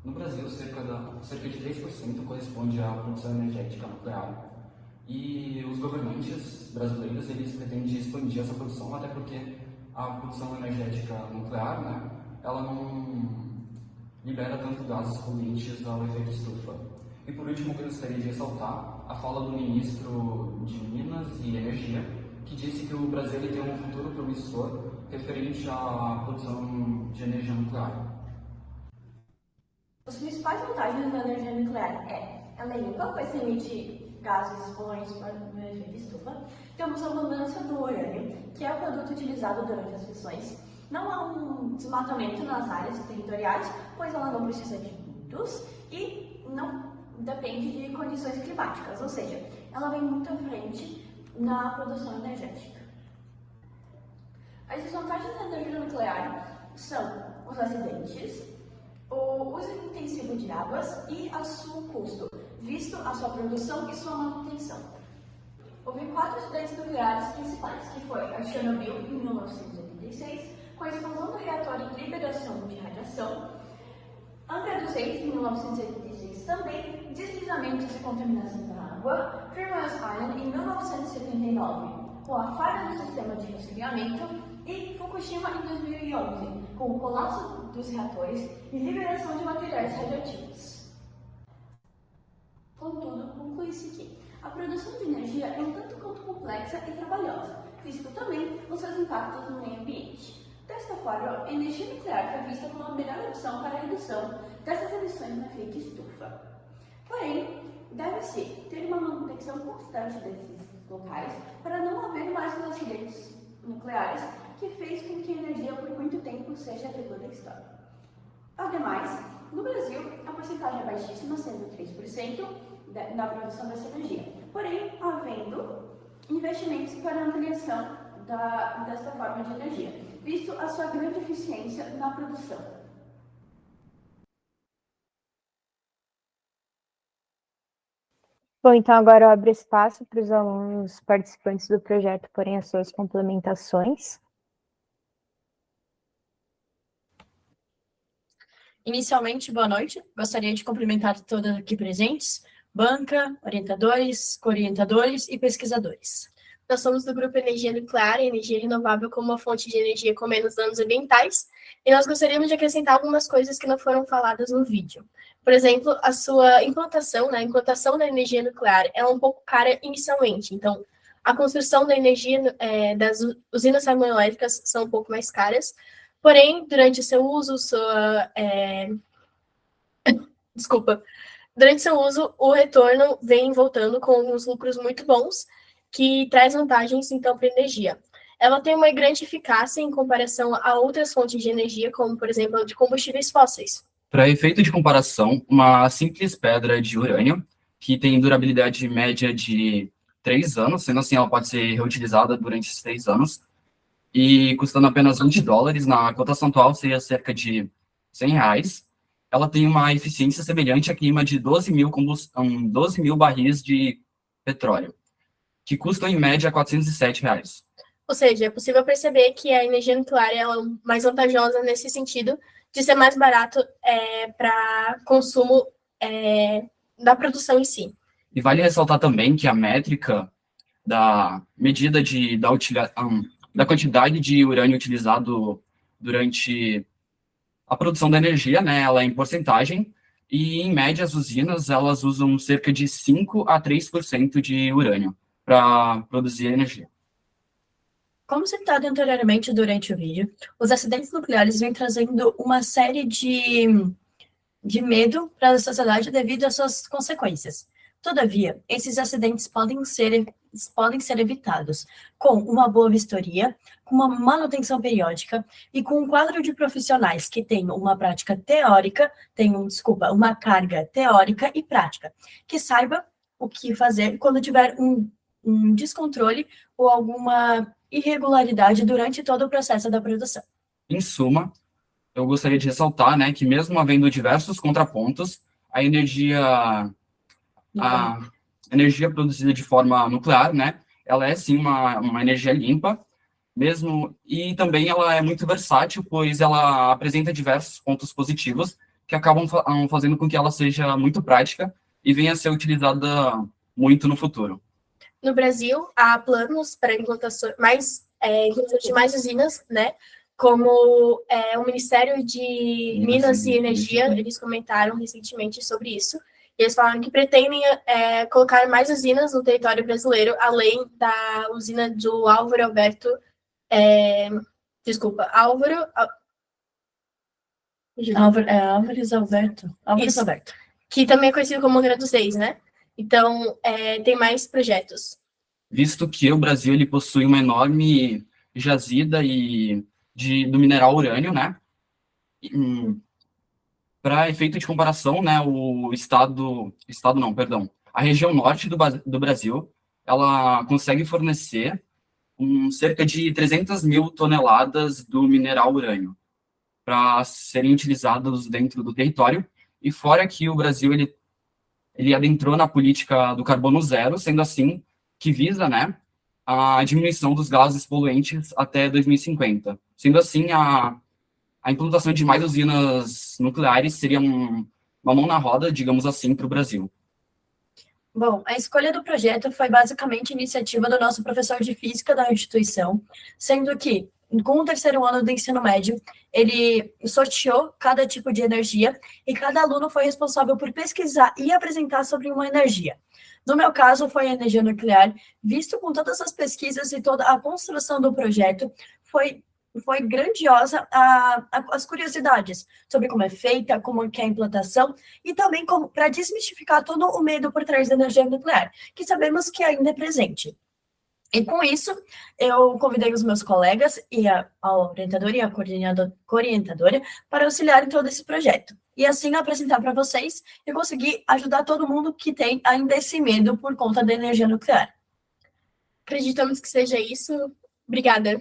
No Brasil, cerca de 3% corresponde à produção energética nuclear. E os governantes brasileiros eles pretendem expandir essa produção, até porque a produção energética nuclear, né, ela não libera tanto gases poluentes ao efeito estufa. E por último, eu gostaria de ressaltar a fala do ministro de Minas e Energia, que disse que o Brasil ele tem um futuro promissor referente à produção de energia nuclear. As principais vantagens da energia nuclear ela é limpa, pois emite gases poluentes para o efeito estufa. Temos a abundância do urânio, que é o produto utilizado durante as fissões. Não há um desmatamento nas áreas territoriais, pois ela não precisa de muitos e não depende de condições climáticas, ou seja, ela vem muito à frente na produção energética. As desvantagens da energia nuclear são os acidentes, o uso intensivo de águas e o seu custo, visto a sua produção e sua manutenção. Houve 4 acidentes nucleares principais, que foi a Chernobyl em 1986, com a explosão do reator e liberação de radiação, Angra dos Reis em 1986 também, deslizamentos e contaminação da água, Jeremiah Island em 1979, com a falha do sistema de resfriamento, e Fukushima em 2011, com o colapso dos reatores e liberação de materiais radioativos. Contudo, conclui-se que a produção de energia é um tanto quanto complexa e trabalhosa, visto também os seus impactos no meio ambiente. Desta forma, a energia nuclear foi vista como a melhor opção para a redução dessas emissões no efeito estufa. Porém, deve-se ter uma manutenção constante desses locais para não haver mais os acidentes nucleares que fez com que a energia por muito tempo seja a vilã da história. Ademais, no Brasil, a porcentagem é baixíssima, sendo 3% na produção dessa energia. Porém, havendo investimentos para a ampliação desta forma de energia, visto a sua grande eficiência na produção. Bom, então agora eu abro espaço para os alunos participantes do projeto porem as suas complementações. Inicialmente, boa noite. Gostaria de cumprimentar todos aqui presentes, banca, orientadores, co-orientadores e pesquisadores. Nós somos do grupo Energia Nuclear e Energia Renovável como uma fonte de energia com menos danos ambientais, e nós gostaríamos de acrescentar algumas coisas que não foram faladas no vídeo. Por exemplo, a sua implantação, né, a implantação da energia nuclear é um pouco cara inicialmente, então a construção da energia das usinas termoelétricas são um pouco mais caras, porém, durante o seu uso, durante seu uso, o retorno vem voltando com alguns lucros muito bons, que traz vantagens, então, para a energia. Ela tem uma grande eficácia em comparação a outras fontes de energia, como, por exemplo, de combustíveis fósseis. Para efeito de comparação, uma simples pedra de urânio, que tem durabilidade média de 3 anos, sendo assim, ela pode ser reutilizada durante esses 3 anos, e custando apenas $20, na cotação atual seria cerca de R$100, ela tem uma eficiência semelhante à queima de 12 mil barris de petróleo, que custam em média R$407. Ou seja, é possível perceber que a energia nuclear é mais vantajosa nesse sentido, de ser mais barato para consumo da produção em si. E vale ressaltar também que a métrica da medida da quantidade de urânio utilizado durante a produção da energia, né, ela é em porcentagem, e em média as usinas elas usam cerca de 5 a 3% de urânio para produzir energia. Como citado anteriormente durante o vídeo, os acidentes nucleares vêm trazendo uma série de medo para a sociedade devido às suas consequências. Todavia, esses acidentes podem ser evitados com uma boa vistoria, com uma manutenção periódica e com um quadro de profissionais que tenham uma prática teórica, uma carga teórica e prática, que saiba o que fazer quando tiver um descontrole ou alguma irregularidade durante todo o processo da produção. Em suma, eu gostaria de ressaltar, né, que mesmo havendo diversos contrapontos, a energia produzida de forma nuclear, né, ela é sim uma energia limpa, mesmo, e também ela é muito versátil, pois ela apresenta diversos pontos positivos que acabam fazendo com que ela seja muito prática e venha a ser utilizada muito no futuro. No Brasil, há planos para implantação de mais usinas, né? Como o Ministério de Minas e Energia, eles comentaram recentemente sobre isso. Eles falaram que pretendem colocar mais usinas no território brasileiro, além da usina do Álvaro Alberto. Álvares Alberto. Que também é conhecido como Angra dos Reis, né? Então, tem mais projetos. Visto que o Brasil ele possui uma enorme jazida do mineral urânio, né? Para efeito de comparação, né, a região norte do Brasil, ela consegue fornecer cerca de 300 mil toneladas do mineral urânio para serem utilizados dentro do território, e fora que o Brasil ele adentrou na política do carbono zero, sendo assim que visa, né, a diminuição dos gases poluentes até 2050. Sendo assim, a implantação de mais usinas nucleares seria uma mão na roda, digamos assim, para o Brasil. Bom, a escolha do projeto foi basicamente iniciativa do nosso professor de física da instituição, sendo que, com o 3º ano do ensino médio, ele sorteou cada tipo de energia e cada aluno foi responsável por pesquisar e apresentar sobre uma energia. No meu caso, foi a energia nuclear, visto com todas as pesquisas e toda a construção do projeto, foi foi grandiosa as curiosidades sobre como é feita, como que é a implantação, e também como para desmistificar todo o medo por trás da energia nuclear, que sabemos que ainda é presente. E com isso, eu convidei os meus colegas e a orientadora e a coorientadora para auxiliar em todo esse projeto. E assim apresentar para vocês e conseguir ajudar todo mundo que tem ainda esse medo por conta da energia nuclear. Acreditamos que seja isso. Obrigada.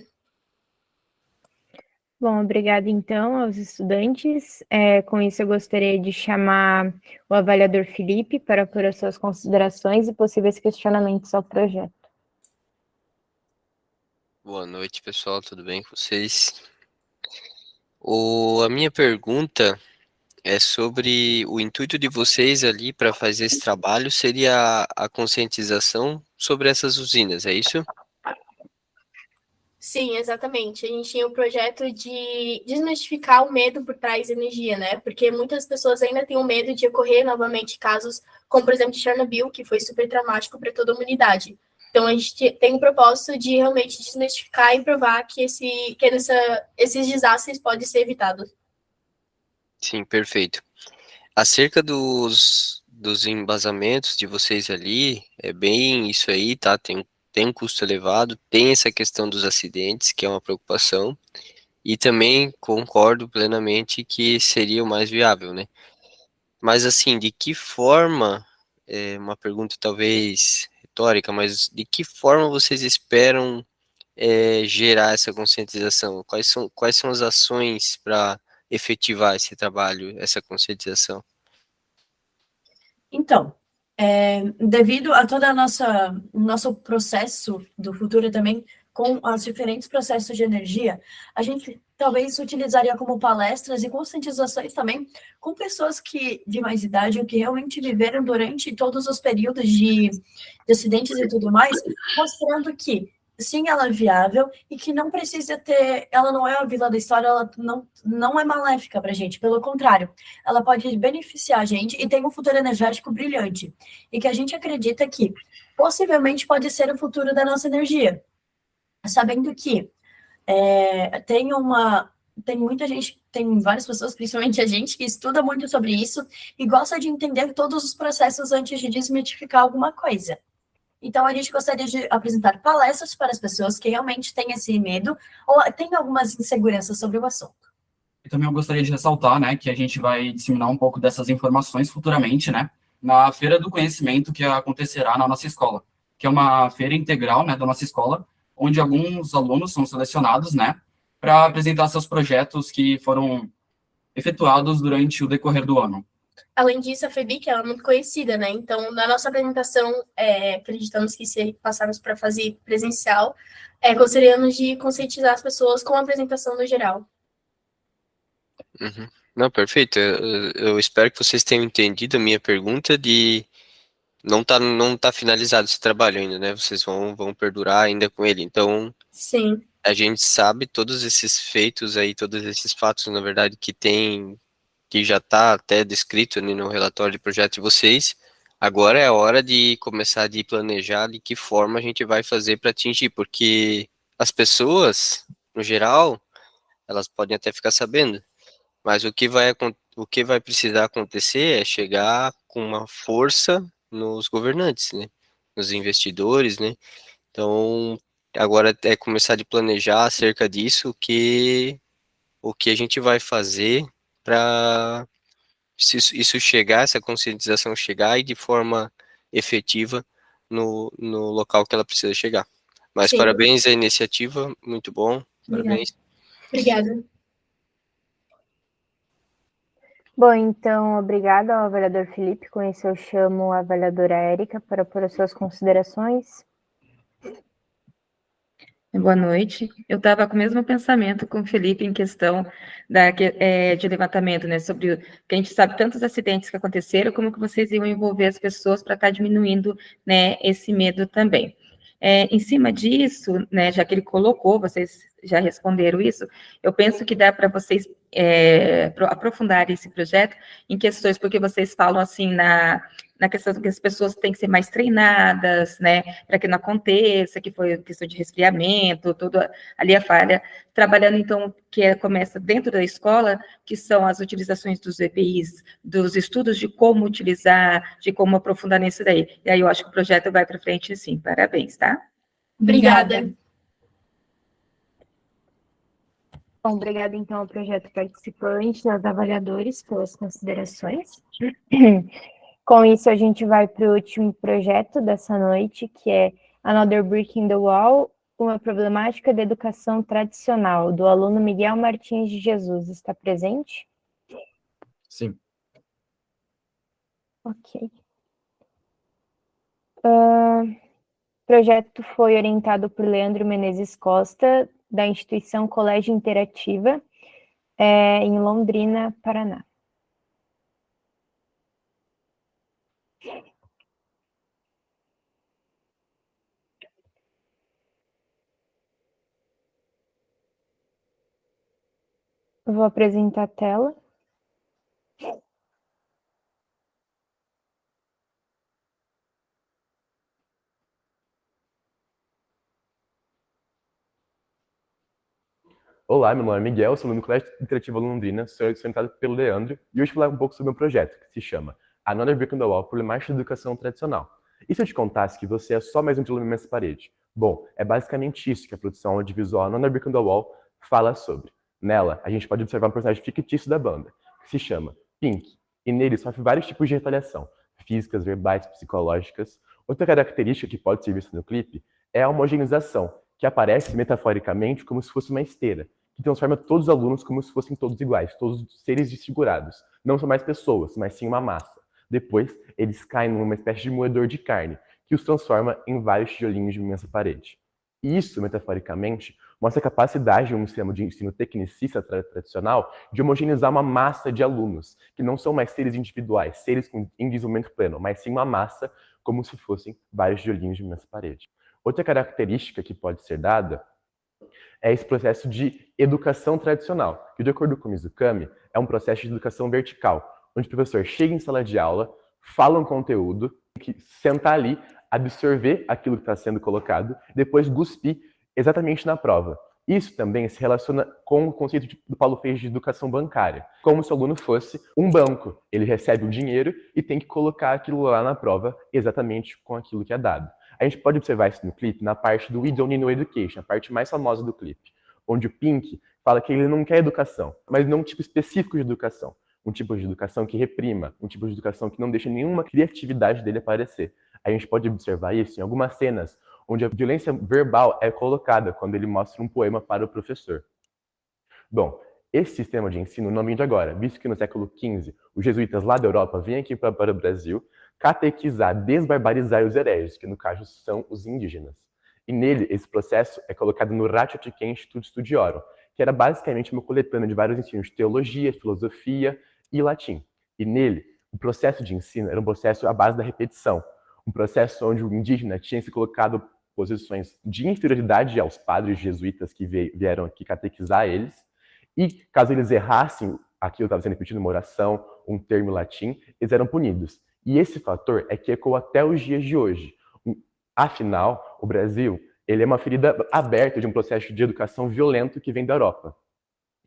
Bom, obrigada então aos estudantes. Com isso, eu gostaria de chamar o avaliador Felipe para pôr as suas considerações e possíveis questionamentos ao projeto. Boa noite, pessoal, tudo bem com vocês? A minha pergunta é sobre o intuito de vocês ali para fazer esse trabalho seria a conscientização sobre essas usinas, é isso? Sim, exatamente. A gente tinha o projeto de desmistificar o medo por trás da energia, né? Porque muitas pessoas ainda têm o medo de ocorrer novamente casos como, por exemplo, de Chernobyl, que foi super traumático para toda a humanidade. Então, a gente tem o propósito de realmente desmistificar e provar que esses desastres podem ser evitados. Sim, perfeito. Acerca dos embasamentos de vocês ali, é bem isso aí, tá? Tem um custo elevado, tem essa questão dos acidentes, que é uma preocupação, e também concordo plenamente que seria o mais viável, né? Mas assim, de que forma, uma pergunta talvez retórica, mas de que forma vocês esperam gerar essa conscientização? Quais são as ações para efetivar esse trabalho, essa conscientização? Então, devido a todo o nosso processo do futuro também, com os diferentes processos de energia, a gente talvez utilizaria como palestras e conscientizações também com pessoas de mais idade, ou que realmente viveram durante todos os períodos de acidentes e tudo mais, mostrando que sim, ela é viável e que não precisa ela não é a vilã da história, ela não é maléfica para a gente, pelo contrário, ela pode beneficiar a gente e tem um futuro energético brilhante, e que a gente acredita que possivelmente pode ser o futuro da nossa energia, sabendo que tem muita gente, tem várias pessoas, principalmente a gente, que estuda muito sobre isso e gosta de entender todos os processos antes de desmitificar alguma coisa. Então, a gente gostaria de apresentar palestras para as pessoas que realmente têm esse medo ou têm algumas inseguranças sobre o assunto. E também eu gostaria de ressaltar, né, que a gente vai disseminar um pouco dessas informações futuramente, né, na Feira do Conhecimento que acontecerá na nossa escola, que é uma feira integral, né, da nossa escola, onde alguns alunos são selecionados, né, para apresentar seus projetos que foram efetuados durante o decorrer do ano. Além disso, a FEBIC ela é muito conhecida, né? Então, na nossa apresentação, acreditamos que se passarmos para fazer presencial, gostaríamos de conscientizar as pessoas com a apresentação no geral. Uhum. Não, perfeito. Eu espero que vocês tenham entendido a minha pergunta de não tá finalizado esse trabalho ainda, né? Vocês vão perdurar ainda com ele. Então, sim, a gente sabe todos esses feitos aí, todos esses fatos, na verdade, que já está até descrito ali no relatório de projeto de vocês. Agora é a hora de começar a planejar de que forma a gente vai fazer para atingir, porque as pessoas, no geral, elas podem até ficar sabendo, mas o que vai precisar acontecer é chegar com uma força nos governantes, né? Nos investidores, né? Então, agora é começar a planejar acerca disso, o que a gente vai fazer para isso chegar, essa conscientização chegar e de forma efetiva no local que ela precisa chegar. Mas sim. Parabéns à iniciativa, muito bom, parabéns. Obrigada. Bom, então, obrigada ao avaliador Felipe. Com isso, eu chamo a avaliadora Érica para pôr as suas considerações. Boa noite. Eu estava com o mesmo pensamento com o Felipe em questão de levantamento, né, sobre o que a gente sabe tantos acidentes que aconteceram, como que vocês iam envolver as pessoas para estar diminuindo, né, esse medo também. Em cima disso, né, já que ele colocou, vocês já responderam isso, eu penso que dá para vocês aprofundar esse projeto em questões, porque vocês falam assim na questão que as pessoas têm que ser mais treinadas, né, para que não aconteça, que foi questão de resfriamento, toda ali a falha, trabalhando então, começa dentro da escola, que são as utilizações dos EPIs, dos estudos de como utilizar, de como aprofundar nisso daí. E aí eu acho que o projeto vai para frente, sim. Parabéns, tá? Obrigada. Bom, obrigada então ao projeto participante, aos avaliadores pelas considerações. Com isso, a gente vai para o último projeto dessa noite, que é Another Brick in the Wall, uma problemática da educação tradicional, do aluno Miguel Martins de Jesus. Está presente? Sim. Ok. O projeto foi orientado por Leandro Menezes Costa, da instituição Colégio Interativa, em Londrina, Paraná. Eu vou apresentar a tela. Olá, meu nome é Miguel, sou aluno do Colégio Interativo Londrina, sou orientado pelo Leandro, e hoje vou falar um pouco sobre o meu projeto, que se chama Another Brick in the Wall, Problemática da Educação Tradicional. E se eu te contasse que você é só mais um tijolo nessa parede? Bom, é basicamente isso que a produção audiovisual Another Brick in the Wall fala sobre. Nela, a gente pode observar um personagem fictício da banda, que se chama Pink, e nele sofre vários tipos de retaliação, físicas, verbais, psicológicas. Outra característica que pode ser vista no clipe é a homogeneização, que aparece metaforicamente como se fosse uma esteira, que transforma todos os alunos como se fossem todos iguais, todos seres desfigurados. Não são mais pessoas, mas sim uma massa. Depois, eles caem numa espécie de moedor de carne, que os transforma em vários tijolinhos de uma imensa parede. E isso, metaforicamente, mostra a capacidade de um sistema de ensino tecnicista tradicional de homogeneizar uma massa de alunos, que não são mais seres individuais, seres em desenvolvimento pleno, mas sim uma massa como se fossem vários tijolinhos de uma imensa parede. Outra característica que pode ser dada é esse processo de educação tradicional, que, de acordo com Mizukami, é um processo de educação vertical, onde o professor chega em sala de aula, fala um conteúdo, tem que sentar ali, absorver aquilo que está sendo colocado, depois cuspir exatamente na prova. Isso também se relaciona com o conceito do Paulo Freire de educação bancária, como se o aluno fosse um banco. Ele recebe o dinheiro e tem que colocar aquilo lá na prova exatamente com aquilo que é dado. A gente pode observar isso no clipe na parte do We Don't Need No Education, a parte mais famosa do clipe, onde o Pink fala que ele não quer educação, mas não um tipo específico de educação. Um tipo de educação que reprima, um tipo de educação que não deixa nenhuma criatividade dele aparecer. A gente pode observar isso em algumas cenas onde a violência verbal é colocada quando ele mostra um poema para o professor. Bom, esse sistema de ensino não vem de agora, visto que no século XV os jesuítas lá da Europa vêm aqui para o Brasil catequizar, desbarbarizar os hereges, que no caso são os indígenas. E nele, esse processo é colocado no Ratio Chichen Institute Studiorum, que era basicamente uma coletânea de vários ensinos de teologia, filosofia e latim. E nele, o processo de ensino era um processo à base da repetição, um processo onde o indígena tinha se colocado posições de inferioridade aos padres jesuítas que vieram aqui catequizar eles, e caso eles errassem aquilo que estava sendo repetido, uma oração, um termo latim, eles eram punidos. E esse fator é que ecoa até os dias de hoje. Afinal, o Brasil ele é uma ferida aberta de um processo de educação violento que vem da Europa.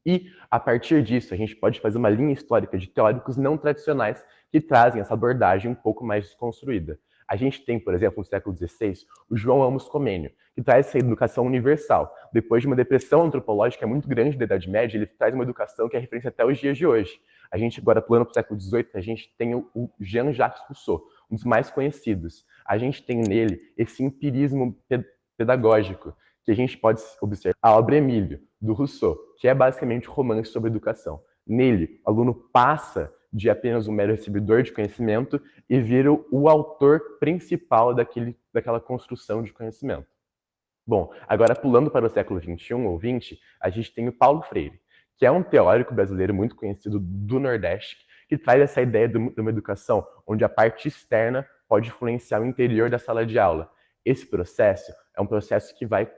E, a partir disso, a gente pode fazer uma linha histórica de teóricos não tradicionais que trazem essa abordagem um pouco mais desconstruída. A gente tem, por exemplo, no século XVI, o João Amos Comênio, que traz essa educação universal. Depois de uma depressão antropológica muito grande da Idade Média, ele traz uma educação que é referência até os dias de hoje. A gente, agora pulando para o século XVIII, a gente tem o Jean-Jacques Rousseau, um dos mais conhecidos. A gente tem nele esse empirismo pedagógico, que a gente pode observar a obra Emílio, do Rousseau, que é basicamente um romance sobre educação. Nele, o aluno passa de apenas um mero recebedor de conhecimento e vira o autor principal daquela construção de conhecimento. Bom, agora pulando para o século XXI ou XX, a gente tem o Paulo Freire, que é um teórico brasileiro muito conhecido do Nordeste, que traz essa ideia de uma educação onde a parte externa pode influenciar o interior da sala de aula. Esse processo é um processo que vai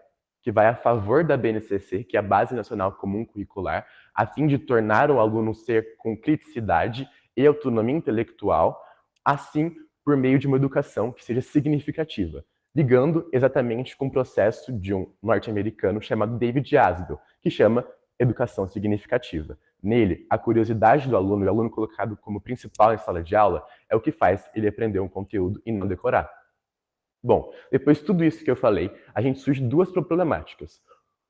que vai a favor da BNCC, que é a Base Nacional Comum Curricular, a fim de tornar o aluno ser com criticidade e autonomia intelectual, assim por meio de uma educação que seja significativa, ligando exatamente com o processo de um norte-americano chamado David Asbel, que chama educação significativa. Nele, a curiosidade do aluno, e o aluno colocado como principal em sala de aula, é o que faz ele aprender um conteúdo e não decorar. Bom, depois de tudo isso que eu falei, a gente surge duas problemáticas.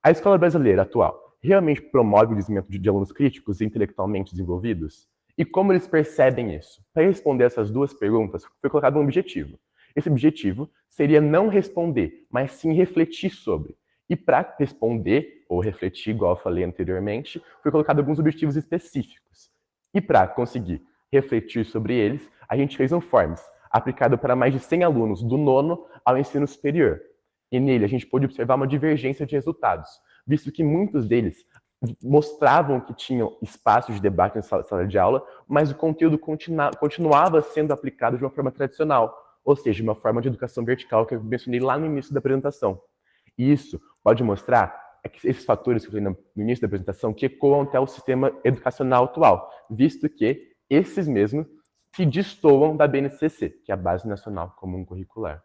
A escola brasileira atual realmente promove o desenvolvimento de alunos críticos e intelectualmente desenvolvidos? E como eles percebem isso? Para responder essas duas perguntas, foi colocado um objetivo. Esse objetivo seria não responder, mas sim refletir sobre. E para responder, ou refletir, igual eu falei anteriormente, foi colocado alguns objetivos específicos. E para conseguir refletir sobre eles, a gente fez um Forms, aplicado para mais de 100 alunos do nono ao ensino superior. E nele a gente pôde observar uma divergência de resultados, visto que muitos deles mostravam que tinham espaços de debate na sala de aula, mas o conteúdo continuava sendo aplicado de uma forma tradicional, ou seja, uma forma de educação vertical que eu mencionei lá no início da apresentação. E isso pode mostrar que esses fatores que eu falei no início da apresentação que ecoam até o sistema educacional atual, visto que esses mesmos se destoam da BNCC, que é a Base Nacional Comum Curricular.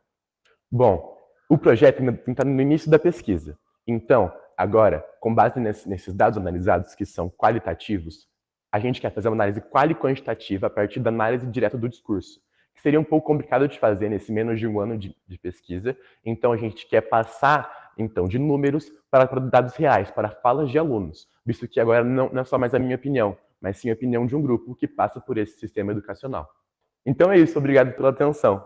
Bom, o projeto ainda está no início da pesquisa. Então, agora, com base nesses dados analisados que são qualitativos, a gente quer fazer uma análise quali-quantitativa a partir da análise direta do discurso, que seria um pouco complicado de fazer nesse menos de um ano de pesquisa. Então, a gente quer passar então, de números para dados reais, para falas de alunos, visto que agora não é só mais a minha opinião, mas sim a opinião de um grupo que passa por esse sistema educacional. Então é isso, obrigado pela atenção.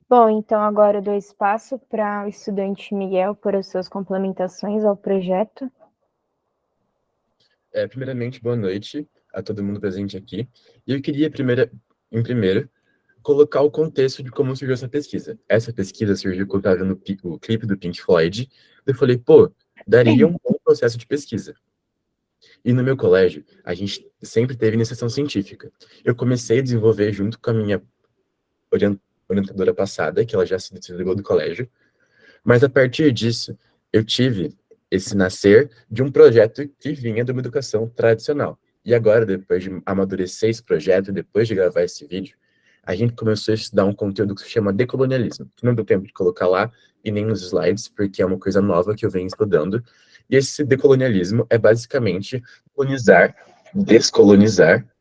Bom, então agora eu dou espaço para o estudante Miguel por as suas complementações ao projeto. Primeiramente, boa noite a todo mundo presente aqui. E eu queria, primeiro, colocar o contexto de como surgiu essa pesquisa. Essa pesquisa surgiu quando eu estava vendo o clipe do Pink Floyd. Eu falei, pô, daria um bom processo de pesquisa. E no meu colégio, a gente sempre teve iniciação científica. Eu comecei a desenvolver junto com a minha orientadora passada, que ela já se desligou do colégio. Mas a partir disso, eu tive esse nascer de um projeto que vinha de uma educação tradicional. E agora, depois de amadurecer esse projeto, depois de gravar esse vídeo, a gente começou a estudar um conteúdo que se chama decolonialismo, que não deu tempo de colocar lá e nem nos slides, porque é uma coisa nova que eu venho estudando. E esse decolonialismo é basicamente descolonizar.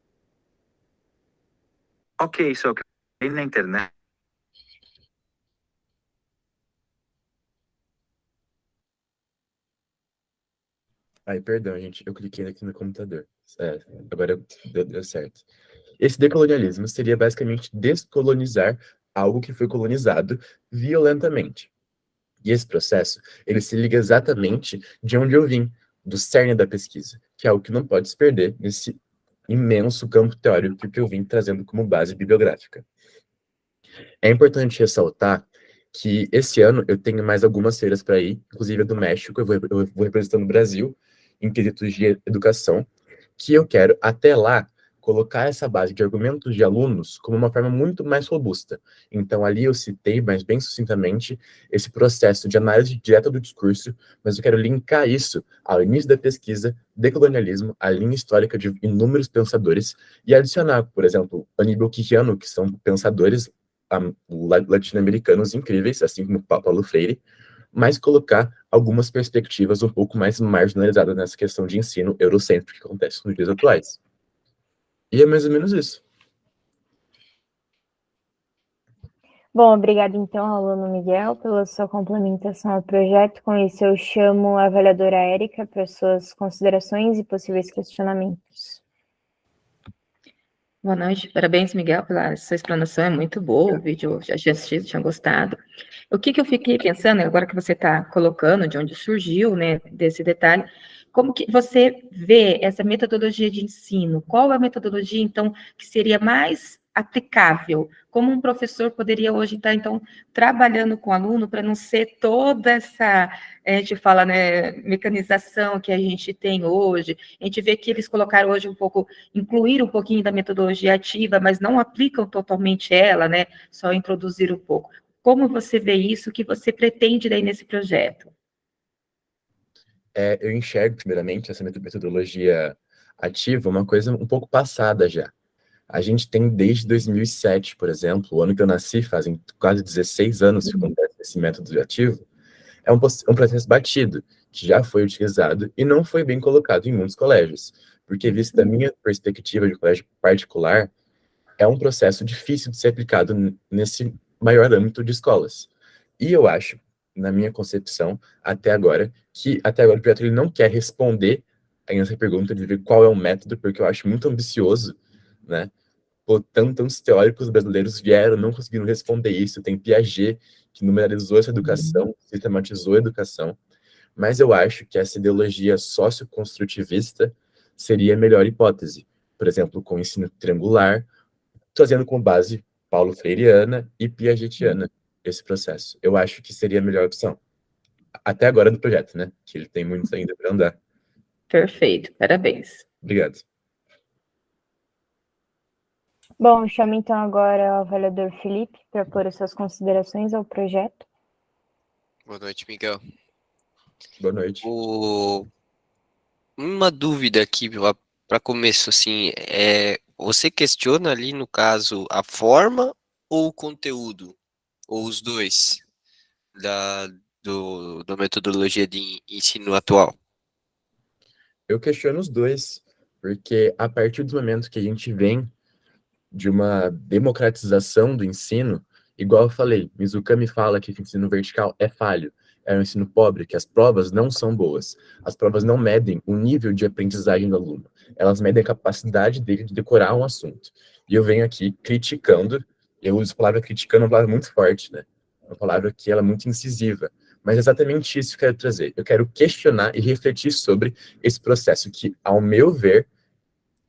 Ok, só que na internet. Ai, perdão, gente, eu cliquei aqui no computador. Agora deu certo. Esse decolonialismo seria basicamente descolonizar algo que foi colonizado violentamente. E esse processo, ele se liga exatamente de onde eu vim, do cerne da pesquisa, que é algo que não pode se perder nesse imenso campo teórico que eu vim trazendo como base bibliográfica. É importante ressaltar que esse ano eu tenho mais algumas feiras para ir, inclusive a do México, eu vou representando o Brasil em quesitos de educação, que eu quero, até lá, colocar essa base de argumentos de alunos como uma forma muito mais robusta. Então, ali eu citei, mas bem sucintamente, esse processo de análise direta do discurso, mas eu quero linkar isso ao início da pesquisa, decolonialismo, a linha histórica de inúmeros pensadores, e adicionar, por exemplo, Aníbal Quijano, que são pensadores latino-americanos incríveis, assim como Paulo Freire, mas colocar algumas perspectivas um pouco mais marginalizadas nessa questão de ensino eurocêntrico que acontece nos dias atuais. E é mais ou menos isso. Bom, obrigado então, aluno Miguel, pela sua complementação ao projeto. Com isso, eu chamo a avaliadora Érica para suas considerações e possíveis questionamentos. Boa noite, parabéns, Miguel, pela sua explanação, é muito boa, o vídeo eu já tinha assistido, tinha gostado. O que eu fiquei pensando, agora que você está colocando, de onde surgiu, né, desse detalhe, como que você vê essa metodologia de ensino? Qual é a metodologia, então, que seria mais aplicável? Como um professor poderia hoje estar, então, trabalhando com o aluno para não ser toda essa, a gente fala, né, mecanização que a gente tem hoje. A gente vê que eles colocaram hoje um pouco, incluir um pouquinho da metodologia ativa, mas não aplicam totalmente ela, né, só introduzir um pouco. Como você vê isso, o que você pretende daí nesse projeto? Eu enxergo, primeiramente, essa metodologia ativa uma coisa um pouco passada já. A gente tem desde 2007, por exemplo, o ano que eu nasci, fazem quase 16 anos que acontece esse método ativo, um processo batido, que já foi utilizado e não foi bem colocado em muitos colégios, porque, visto da minha perspectiva de colégio particular, é um processo difícil de ser aplicado nesse maior âmbito de escolas. E eu acho, na minha concepção, que até agora o projeto ele não quer responder a essa pergunta de ver qual é o método, porque eu acho muito ambicioso, né? Pô, tantos teóricos brasileiros vieram, não conseguiram responder isso. Tem Piaget, que numeralizou essa educação, sistematizou a educação. Mas eu acho que essa ideologia socioconstrutivista seria a melhor hipótese. Por exemplo, com o ensino triangular, trazendo como base Paulo Freireana e Piagetiana esse processo. Eu acho que seria a melhor opção. Até agora do projeto, né? Que ele tem muito ainda para andar. Perfeito, parabéns. Obrigado. Bom, chamo então agora o avaliador Felipe para pôr as suas considerações ao projeto. Boa noite, Miguel. Boa noite. Uma dúvida aqui para começo, assim, você questiona ali, no caso, a forma ou o conteúdo? Ou os dois da metodologia de ensino atual? Eu questiono os dois, porque a partir do momento que a gente vem de uma democratização do ensino, igual eu falei, Mizukami fala que o ensino vertical é falho, é um ensino pobre, que as provas não são boas. As provas não medem o nível de aprendizagem do aluno, elas medem a capacidade dele de decorar um assunto. E eu venho aqui criticando, eu uso a palavra criticando, uma palavra muito forte, né? Uma palavra que ela é muito incisiva, mas é exatamente isso que eu quero trazer. Eu quero questionar e refletir sobre esse processo que, ao meu ver,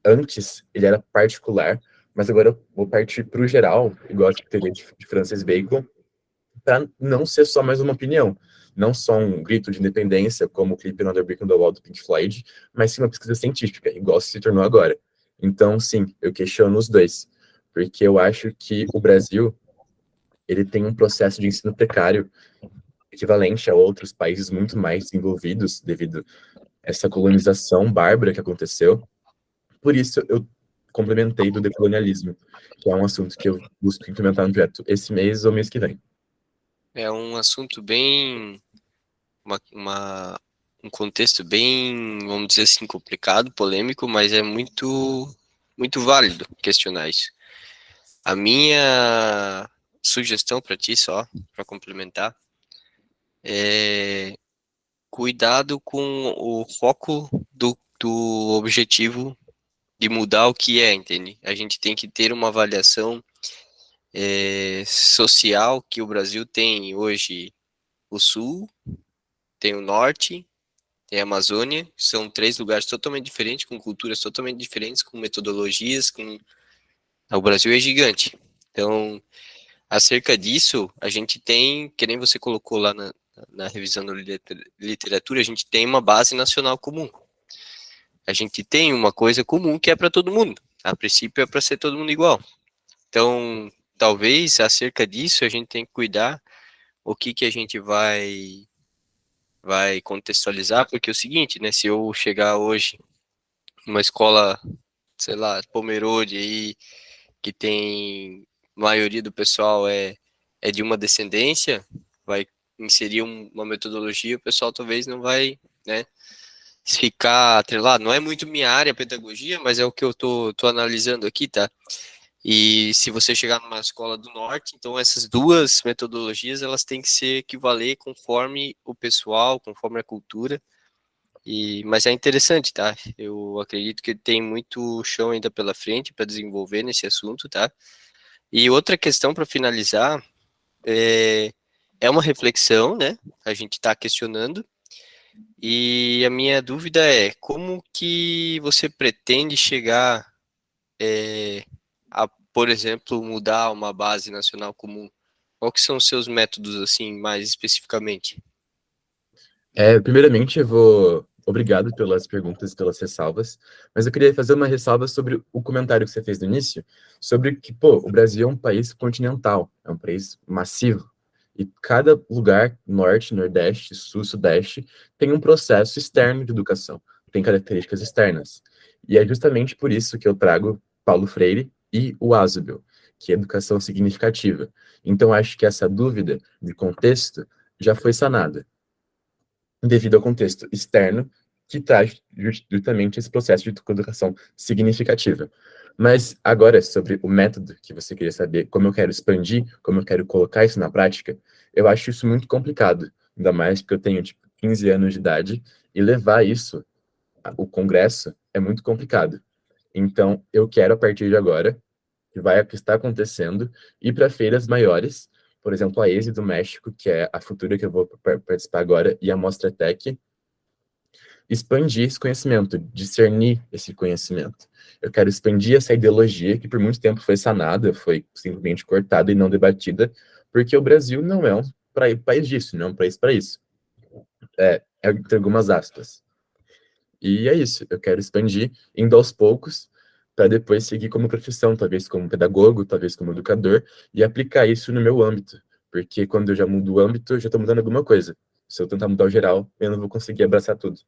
antes ele era particular, mas agora eu vou partir para o geral, igual a teoria de Francis Bacon, para não ser só mais uma opinião, não só um grito de independência, como o clipe Another Brick on the Wall do Pink Floyd, mas sim uma pesquisa científica, igual se tornou agora. Então, sim, eu questiono os dois, porque eu acho que o Brasil ele tem um processo de ensino precário equivalente a outros países muito mais desenvolvidos devido a essa colonização bárbara que aconteceu. Por isso, eu complementei do decolonialismo, que é um assunto que eu busco implementar no projeto esse mês ou mês que vem. É um assunto bem... um contexto bem, vamos dizer assim, complicado, polêmico, mas é muito válido questionar isso. A minha sugestão para ti, só, para complementar, é cuidado com o foco do objetivo de mudar o que é, entende? A gente tem que ter uma avaliação social, que o Brasil tem hoje o Sul, tem o Norte, tem a Amazônia, são 3 lugares totalmente diferentes, com culturas totalmente diferentes, com metodologias, o Brasil é gigante. Então, acerca disso, a gente tem, que nem você colocou lá na revisão da literatura, a gente tem uma base nacional comum. A gente tem uma coisa comum que é para todo mundo. A princípio é para ser todo mundo igual. Então, talvez acerca disso a gente tem que cuidar o que a gente vai contextualizar, porque é o seguinte, né, se eu chegar hoje numa escola, sei lá, Pomerode aí, que tem, a maioria do pessoal é de uma descendência, vai inserir uma metodologia, o pessoal talvez não vai, né, ficar atrelado. Não é muito minha área, pedagogia, mas é o que eu tô analisando aqui, tá? E se você chegar numa escola do norte, então essas duas metodologias, elas têm que se equivaler conforme o pessoal, conforme a cultura. Mas é interessante, tá? Eu acredito que tem muito chão ainda pela frente para desenvolver nesse assunto, tá? E outra questão para finalizar é uma reflexão, né? A gente está questionando. E a minha dúvida é como que você pretende chegar a, por exemplo, mudar uma base nacional comum? Qual que são os seus métodos, assim, mais especificamente? Primeiramente, obrigado pelas perguntas, pelas ressalvas, mas eu queria fazer uma ressalva sobre o comentário que você fez no início, sobre que, pô, o Brasil é um país continental, é um país massivo, e cada lugar, norte, nordeste, sul, sudeste, tem um processo externo de educação, tem características externas. E é justamente por isso que eu trago Paulo Freire e o Asubel, que é educação significativa. Então, acho que essa dúvida de contexto já foi sanada, devido ao contexto externo que traz justamente esse processo de educação significativa. Mas agora, sobre o método que você queria saber, como eu quero expandir, como eu quero colocar isso na prática, eu acho isso muito complicado, ainda mais porque eu tenho, 15 anos de idade, e levar isso, o congresso, é muito complicado. Então, eu quero, a partir de agora, que está acontecendo, ir para feiras maiores, por exemplo, a ESE do México, que é a futura que eu vou participar agora, e a Mostra Tech, expandir esse conhecimento, discernir esse conhecimento. Eu quero expandir essa ideologia que por muito tempo foi sanada, foi simplesmente cortada e não debatida, porque o Brasil não é um país disso, não é um país para isso. Entre algumas aspas. E é isso, eu quero expandir, indo aos poucos, para depois seguir como profissão, talvez como pedagogo, talvez como educador, e aplicar isso no meu âmbito. Porque quando eu já mudo o âmbito, eu já estou mudando alguma coisa. Se eu tentar mudar o geral, eu não vou conseguir abraçar tudo.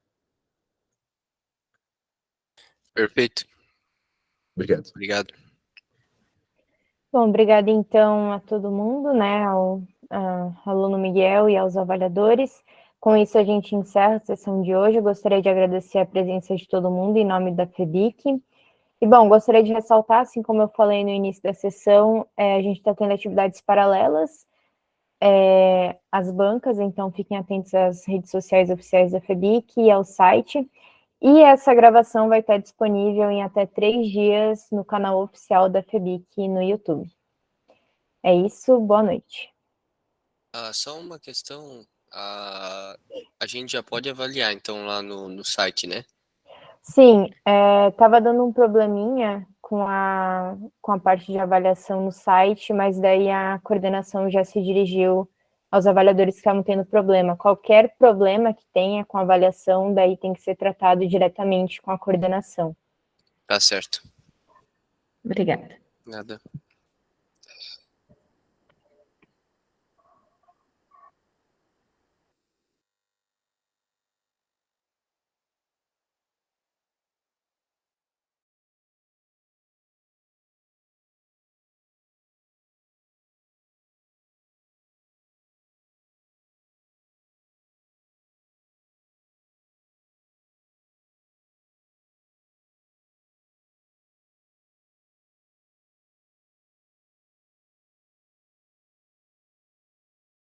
Perfeito. Obrigado. Obrigado. Bom, obrigada então a todo mundo, né, ao aluno Miguel e aos avaliadores. Com isso, a gente encerra a sessão de hoje. Eu gostaria de agradecer a presença de todo mundo em nome da FEBIC. E, bom, gostaria de ressaltar, assim como eu falei no início da sessão, a gente está tendo atividades paralelas às bancas, então fiquem atentos às redes sociais oficiais da FEBIC e ao site. E essa gravação vai estar disponível em até 3 dias no canal oficial da FEBIC no YouTube. É isso, boa noite. Só uma questão, a gente já pode avaliar, então, lá no site, né? Sim, estava dando um probleminha com a parte de avaliação no site, mas daí a coordenação já se dirigiu aos avaliadores que estavam tendo problema. Qualquer problema que tenha com a avaliação, daí tem que ser tratado diretamente com a coordenação. Tá certo. Obrigada. Nada.